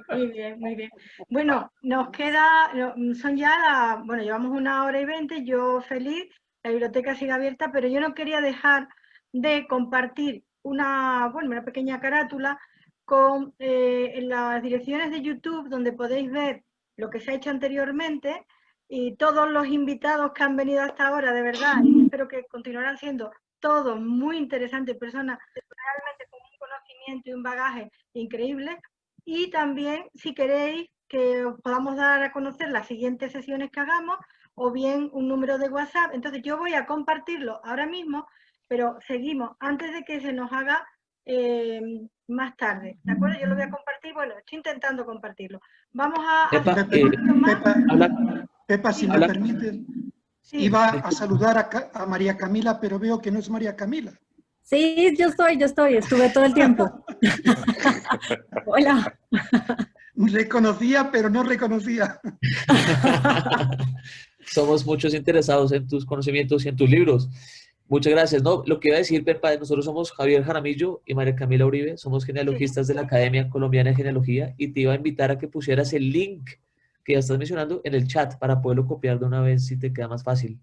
Muy bien, muy bien. Bueno, nos queda, son ya, bueno, llevamos 1 hora y 20, yo feliz, la biblioteca sigue abierta, pero yo no quería dejar de compartir una pequeña carátula con en las direcciones de YouTube, donde podéis ver lo que se ha hecho anteriormente y todos los invitados que han venido hasta ahora, de verdad, y espero que continuarán siendo todos muy interesantes, personas realmente con un conocimiento y un bagaje increíble. Y también, si queréis que os podamos dar a conocer las siguientes sesiones que hagamos, o bien un número de WhatsApp. Entonces yo voy a compartirlo ahora mismo, pero seguimos antes de que se nos haga más tarde, ¿de acuerdo? Yo lo voy a compartir, bueno, estoy intentando compartirlo. Vamos a...
Pepa, si me permites, sí. Iba a saludar a María Camila, pero veo que no es María Camila.
Sí, yo estoy, estuve todo el tiempo. Hola.
Reconocía, pero no reconocía.
Somos muchos interesados en tus conocimientos y en tus libros. Muchas gracias. No, lo que iba a decir, Pepa, nosotros somos Javier Jaramillo y María Camila Uribe, somos genealogistas de la Academia Colombiana de Genealogía, y te iba a invitar a que pusieras el link que ya estás mencionando en el chat para poderlo copiar de una vez si te queda más fácil.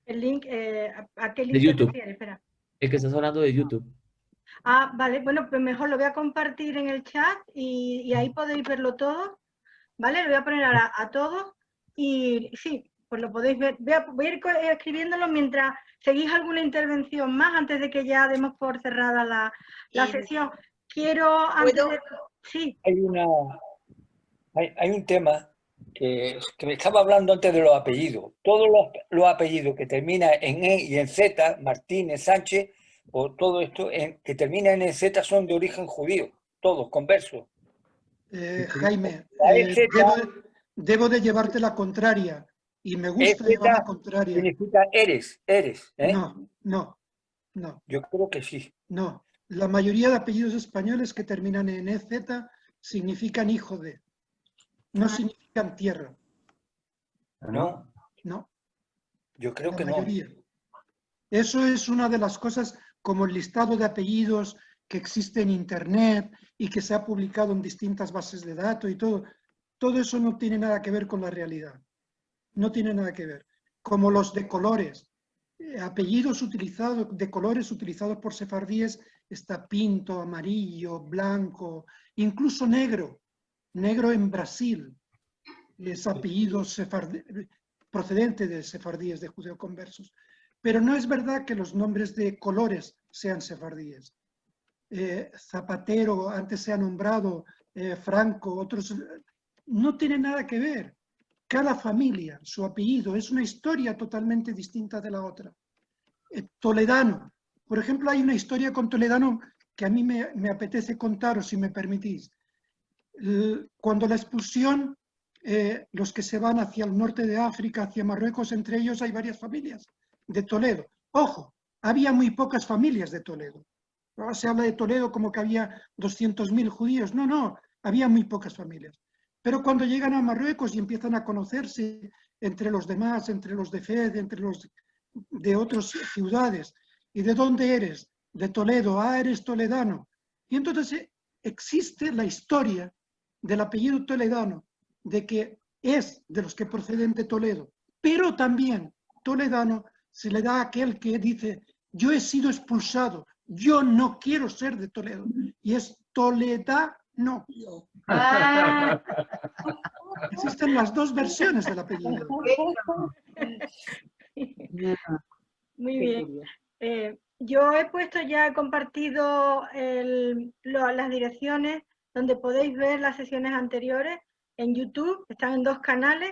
El link, ¿a qué link
de YouTube.
te refieres? Espera.
El que estás hablando de YouTube.
Ah, vale, bueno, pues mejor lo voy a compartir en el chat y ahí podéis verlo todo, ¿vale? Lo voy a poner a todos y sí, pues lo podéis ver. Voy a ir escribiéndolo mientras seguís alguna intervención más antes de que ya demos por cerrada la sesión. Quiero... Sí.
Hay un tema que me estaba hablando antes de los apellidos. Todos los apellidos que terminan en E y en Z, Martínez, Sánchez, o todo esto que termina en Z son de origen judío, todos, conversos.
Jaime, debo de llevarte la contraria, y me gusta llevar la contraria.
Significa eres, ¿eh?
No.
Yo creo que sí.
No, la mayoría de apellidos españoles que terminan en EZ significan hijo de, no significan tierra.
¿No?
No.
Yo creo que
mayoría. No. Eso es una de las cosas, como el listado de apellidos que existe en Internet y que se ha publicado en distintas bases de datos y todo. Todo eso no tiene nada que ver con la realidad. No tiene nada que ver. Como los de colores. Apellidos utilizados, de colores utilizados por sefardíes, está pinto, amarillo, blanco, incluso negro. Negro en Brasil. Es apellido procedente de sefardíes, de judeoconversos. Pero no es verdad que los nombres de colores sean sefardíes. Zapatero, antes se ha nombrado, Franco, otros, no tiene nada que ver. Cada familia, su apellido, es una historia totalmente distinta de la otra. Toledano, por ejemplo, hay una historia con Toledano que a mí me apetece contaros, si me permitís. Cuando la expulsión, los que se van hacia el norte de África, hacia Marruecos, entre ellos hay varias familias de Toledo. Ojo, había muy pocas familias de Toledo. Ahora se habla de Toledo como que había 200.000 judíos. No, había muy pocas familias. Pero cuando llegan a Marruecos y empiezan a conocerse entre los demás, entre los de Fez, entre los de otras ciudades, ¿y de dónde eres? De Toledo. Ah, eres toledano. Y entonces existe la historia del apellido toledano, de que es de los que proceden de Toledo, pero también toledano se le da a aquel que dice: yo he sido expulsado, yo no quiero ser de Toledo, y es toledano. Existen las dos versiones del apellido.
Muy bien. Yo he puesto ya, he compartido las direcciones donde podéis ver las sesiones anteriores en YouTube. Están en dos canales.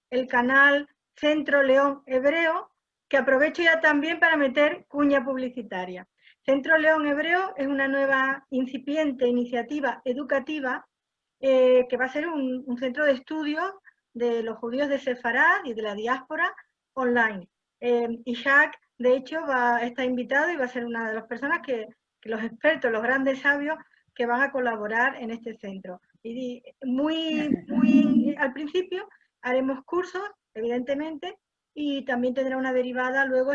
El canal Centro León Hebreo, que aprovecho ya también para meter cuña publicitaria. Centro León Hebreo es una nueva incipiente iniciativa educativa que va a ser un centro de estudios de los judíos de Sefarad y de la diáspora online. Ishak, de hecho, está invitado y va a ser una de las personas que los expertos, los grandes sabios que van a colaborar en este centro. Y muy al principio haremos cursos, evidentemente, y también tendrá una derivada luego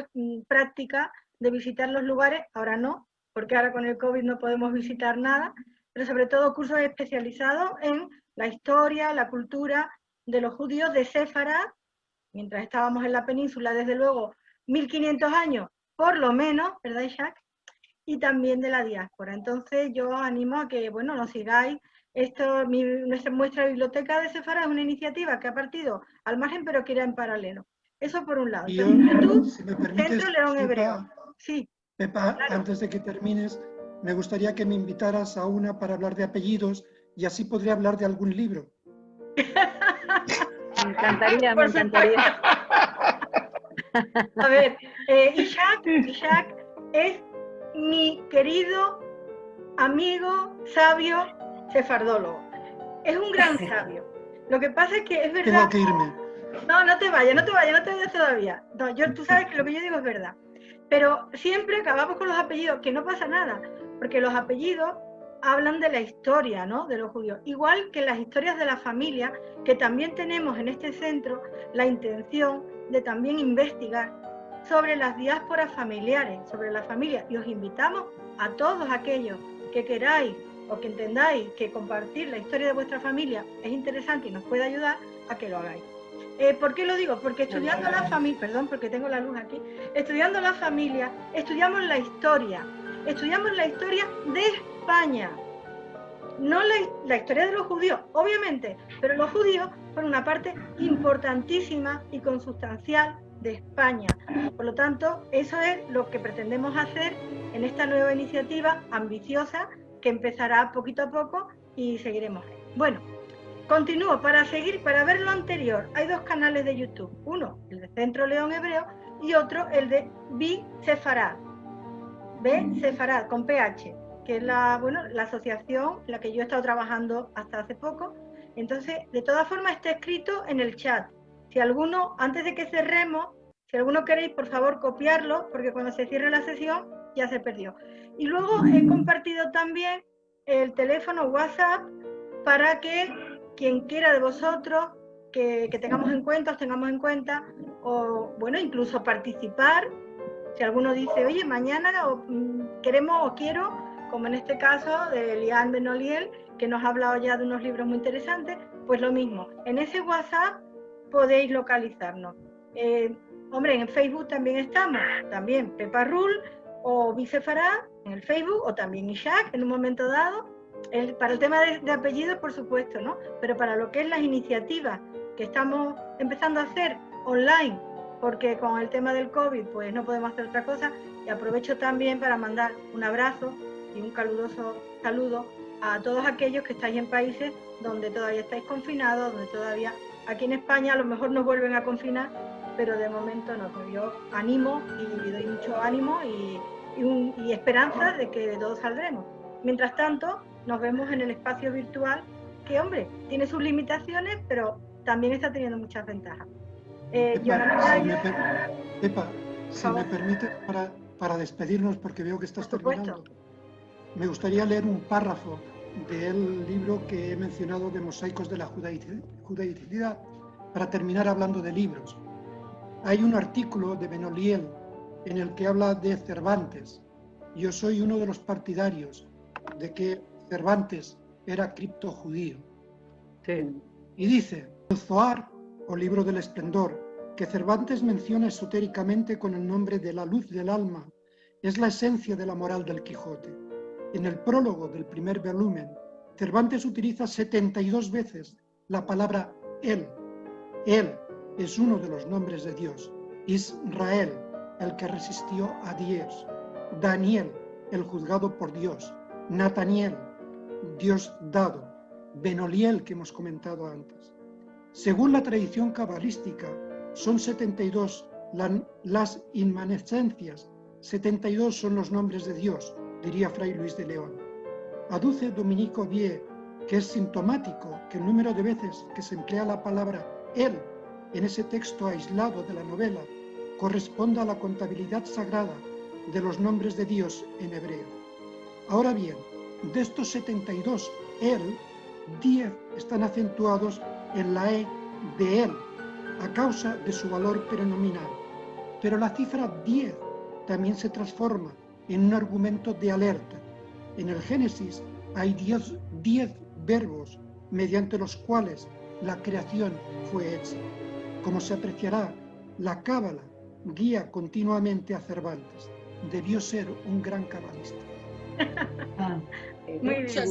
práctica de visitar los lugares, ahora no, porque ahora con el COVID no podemos visitar nada, pero sobre todo cursos especializados en la historia, la cultura de los judíos de Sefarad, mientras estábamos en la península, desde luego, 1500 años, por lo menos, ¿verdad, Ishak? Y también de la diáspora. Entonces yo animo a que, bueno, nos sigáis. Nuestra biblioteca de Sefarad es una iniciativa que ha partido al margen, pero que irá en paralelo. Eso por un lado. Entonces, YouTube,
si me permites,
Centro León Hebreo. Sí.
Pepa,
claro.
Antes de que termines, me gustaría que me invitaras a una para hablar de apellidos y así podría hablar de algún libro.
Me encantaría, me encantaría.
A ver, Ishak es mi querido amigo, sabio, sefardólogo. Es un gran sabio. Lo que pasa es que es verdad...
Tengo que irme.
No te vayas todavía. No, tú sabes que lo que yo digo es verdad. Pero siempre acabamos con los apellidos, que no pasa nada, porque los apellidos hablan de la historia, ¿no?, de los judíos. Igual que las historias de la familia, que también tenemos en este centro la intención de también investigar sobre las diásporas familiares, sobre la familia. Y os invitamos a todos aquellos que queráis o que entendáis que compartir la historia de vuestra familia es interesante y nos puede ayudar, a que lo hagáis. ¿Por qué lo digo? Porque estudiando la familia, perdón, porque tengo la luz aquí, estudiando la familia, estudiamos la historia de España, no la historia de los judíos, obviamente, pero los judíos son una parte importantísima y consustancial de España. Por lo tanto, eso es lo que pretendemos hacer en esta nueva iniciativa ambiciosa que empezará poquito a poco y seguiremos. Bueno, continúo. Para ver lo anterior, hay dos canales de YouTube. Uno, el de Centro León Hebreo, y otro, el de B-Sefarad. B-Sefarad, con PH, que es la asociación en la que yo he estado trabajando hasta hace poco. Entonces, de todas formas, está escrito en el chat. Si alguno, antes de que cerremos, si alguno queréis, por favor, copiarlo, porque cuando se cierre la sesión ya se perdió. Y luego he compartido también el teléfono WhatsApp para que quien quiera de vosotros que tengamos en cuenta, os tengamos en cuenta, o bueno, incluso participar. Si alguno dice, oye, mañana queremos o quiero, como en este caso de Lian Benoliel, que nos ha hablado ya de unos libros muy interesantes, pues lo mismo. En ese WhatsApp podéis localizarnos. Hombre, en Facebook también estamos, también Pepa Rul o B-Sefarad en el Facebook, o también Ishak en un momento dado. Para el tema de apellidos, por supuesto, ¿no? Pero para lo que es las iniciativas que estamos empezando a hacer online, porque con el tema del COVID pues no podemos hacer otra cosa, y aprovecho también para mandar un abrazo y un caluroso saludo a todos aquellos que estáis en países donde todavía estáis confinados, donde todavía, aquí en España a lo mejor nos vuelven a confinar, pero de momento no. Pues yo animo y doy mucho ánimo y esperanza de que de todo saldremos. Mientras tanto, nos vemos en el espacio virtual, que, hombre, tiene sus limitaciones, pero también está teniendo muchas ventajas.
Pepa, si me permites, para despedirnos, porque veo que estás terminando, me gustaría leer un párrafo del libro que he mencionado de Mosaicos de la Judaicidad, para terminar hablando de libros. Hay un artículo de Benoliel en el que habla de Cervantes. Yo soy uno de los partidarios de que Cervantes era criptojudío.
Sí.
Y dice, el Zohar, o Libro del Esplendor, que Cervantes menciona esotéricamente con el nombre de la luz del alma, es la esencia de la moral del Quijote. En el prólogo del primer volumen, Cervantes utiliza 72 veces la palabra Él. Él es uno de los nombres de Dios. Israel, el que resistió a Dios. Daniel, el juzgado por Dios. Nataniel, Dios dado. Benoliel, que hemos comentado antes. Según la tradición cabalística, son 72 las inmanescencias, 72 son los nombres de Dios, diría Fray Luis de León. Aduce Dominico Vie que es sintomático que el número de veces que se emplea la palabra Él en ese texto aislado de la novela corresponda a la contabilidad sagrada de los nombres de Dios en hebreo. Ahora bien, de estos 72 Él, 10 están acentuados en la E de Él, a causa de su valor prenominal. Pero la cifra 10 también se transforma en un argumento de alerta. En el Génesis hay 10 verbos mediante los cuales la creación fue hecha. Como se apreciará, la Cábala guía continuamente a Cervantes. Debió ser un gran cabalista.
Muchas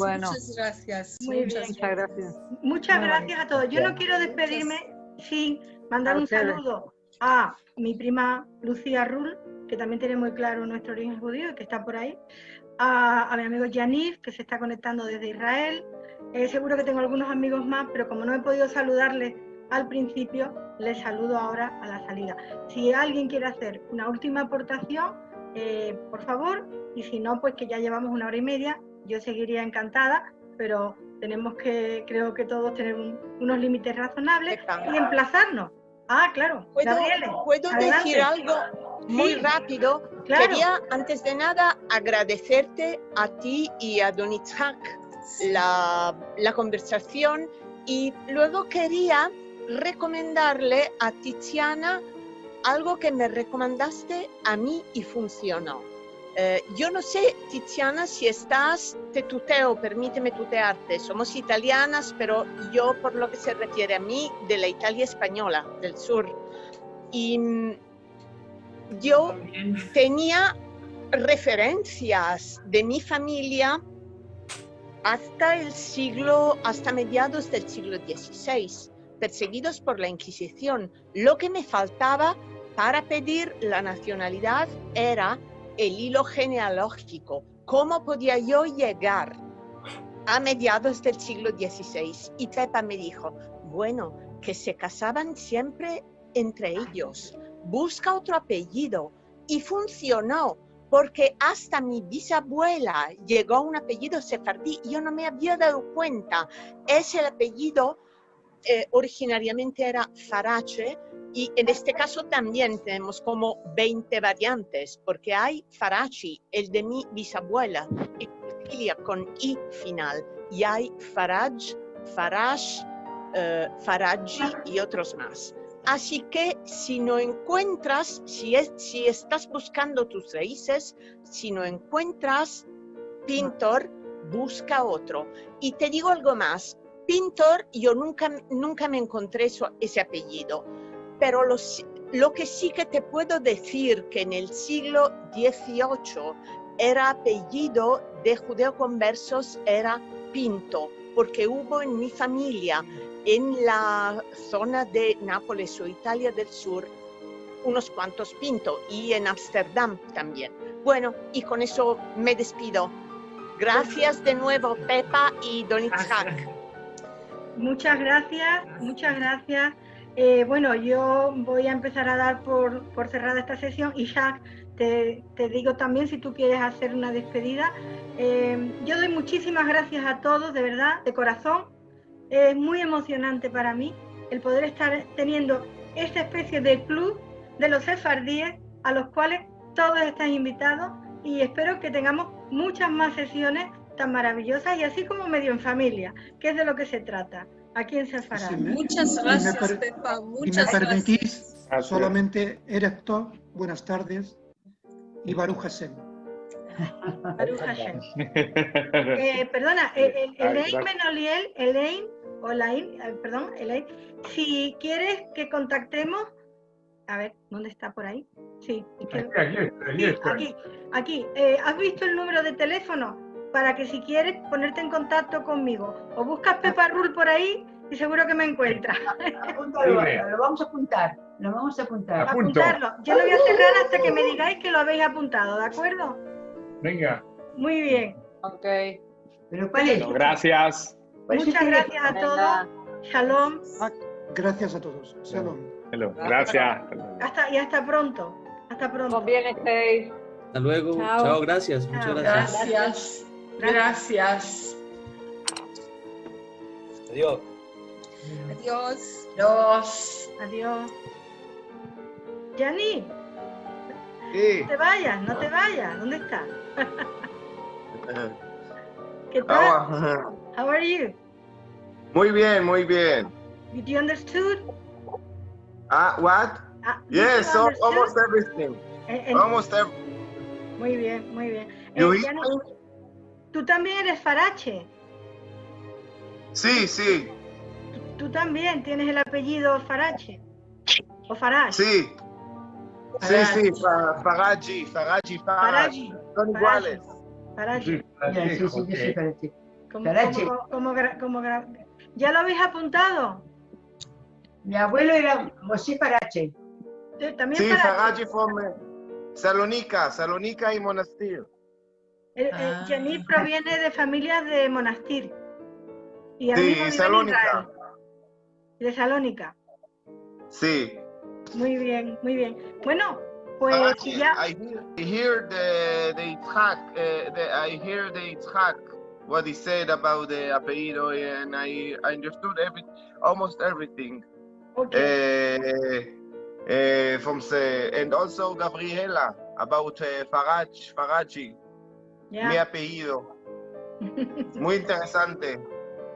gracias. Muchas gracias.
Muchas gracias a todos. Yo no quiero despedirme sin mandar un saludo a mi prima Lucía Rull, que también tiene muy claro nuestro origen judío y que está por ahí, a mi amigo Yanif, que se está conectando desde Israel. Seguro que tengo algunos amigos más, pero como no he podido saludarles al principio, les saludo ahora a la salida. Si alguien quiere hacer una última aportación, por favor, y si no, pues que ya llevamos 1 hora y media, yo seguiría encantada, pero tenemos que, creo que todos tener unos límites razonables y emplazarnos. Ah, claro.
¿Puedo decir algo muy rápido?
Claro.
Quería, antes de nada, agradecerte a ti y a Don Itzhak la conversación, y luego quería recomendarle a Tiziana algo que me recomendaste a mí y funcionó. Yo no sé, Tiziana, si estás, te tuteo, permíteme tutearte, somos italianas, pero yo, por lo que se refiere a mí, de la Italia española, del sur. Y yo tenía referencias de mi familia hasta mediados del siglo XVI, perseguidos por la Inquisición. Lo que me faltaba para pedir la nacionalidad era el hilo genealógico. ¿Cómo podía yo llegar a mediados del siglo XVI? Y Pepa me dijo, bueno, que se casaban siempre entre ellos. Busca otro apellido. Y funcionó, porque hasta mi bisabuela llegó a un apellido sefardí y yo no me había dado cuenta. Es el apellido, originariamente era Farache, y en este caso también tenemos como 20 variantes, porque hay Farachi, el de mi bisabuela, con I final, y hay Faraj, Farash, Faraji y otros más. Así que si no encuentras, si estás buscando tus raíces, si no encuentras Pintor, busca otro. Y te digo algo más, Pintor, yo nunca me encontré ese apellido, pero lo que sí que te puedo decir que en el siglo XVIII era apellido de judeoconversos, era Pinto, porque hubo en mi familia, en la zona de Nápoles o Italia del Sur, unos cuantos Pinto, y en Ámsterdam también. Bueno, y con eso me despido. Gracias de nuevo, Pepa y Don Itzhak.
Muchas gracias, muchas gracias. Bueno, yo voy a empezar a dar por cerrada esta sesión, y Jacques, te digo también si tú quieres hacer una despedida. Yo doy muchísimas gracias a todos, de verdad, de corazón. Es muy emocionante para mí el poder estar teniendo esta especie de club de los sefardíes a los cuales todos están invitados, y espero que tengamos muchas más sesiones tan maravillosas y así como medio en familia, que es de lo que se trata aquí en Sefarad.
Muchas gracias, Pepa.
Muchas gracias. Si me permitís, solamente Erecto, buenas tardes, y Baruch Hashem.
Baruch Hashem. Perdona, Elaine Benoliel, Elaine, si quieres que contactemos, a ver, ¿dónde está por ahí? Sí, aquí. ¿Has visto el número de teléfono? Para que si quieres ponerte en contacto conmigo, o buscas Pepa Rull por ahí y seguro que me encuentra.
Apúntalo, lo vamos a apuntar. Lo vamos a apuntar.
Apuntarlo. Yo lo voy a cerrar hasta que me digáis que lo habéis apuntado, ¿de acuerdo?
Venga.
Muy bien.
Ok.
¿Pero cuál es?
Bueno, gracias.
Muchas gracias a todos. Shalom.
Gracias a todos. Shalom.
Gracias.
Hasta pronto. Hasta pronto.
Con bien estéis.
Hasta luego.
Chao.
Chao, gracias. Muchas
Chao.
gracias.
Gracias.
Adiós.
Adiós.
Adiós.
Adiós. Yani,
Sí.
no te vayas, no te vayas. ¿Dónde estás? ¿Qué tal? How are you?
Muy bien, muy bien.
Did you understood?
What?
Did you
Yes,
understood?
almost everything. Almost everything.
Muy bien, muy bien.
You eat
Yani, tú también eres Farache.
Sí, sí,
Tú también tienes el apellido Farache. O Farage.
sí. Sí, sí, Faraji, Faraji,
Faraji.
Son iguales.
Farache.
Sí, yo soy Farache.
¿Ya lo habéis apuntado?
Mi abuelo era José Farache.
También
Sí,
Farache.
Faraji from Salonica y Monastir.
Yanit proviene de familias de Monastir. Y ahora
Sí,
mismo vive en
Salónica.
Israel. De Salónica.
Sí.
Muy bien, muy bien. Bueno, pues
Faraji,
ya.
I hear the Itzhak, I hear the Itzhak, what he said about the apellido, and I understood almost everything. And also Gabriela about Faraji,
Ya.
mi apellido. Muy interesante.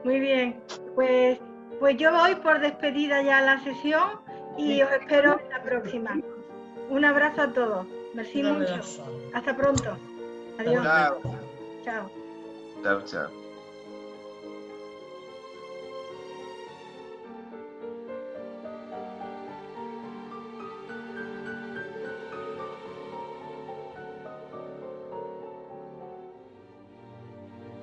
Muy bien. Pues yo voy por despedida ya a la sesión y os espero en la próxima. Un abrazo a todos. Merci mucho. Hasta pronto. Adiós.
Chao.
Chao.
Chao, chao.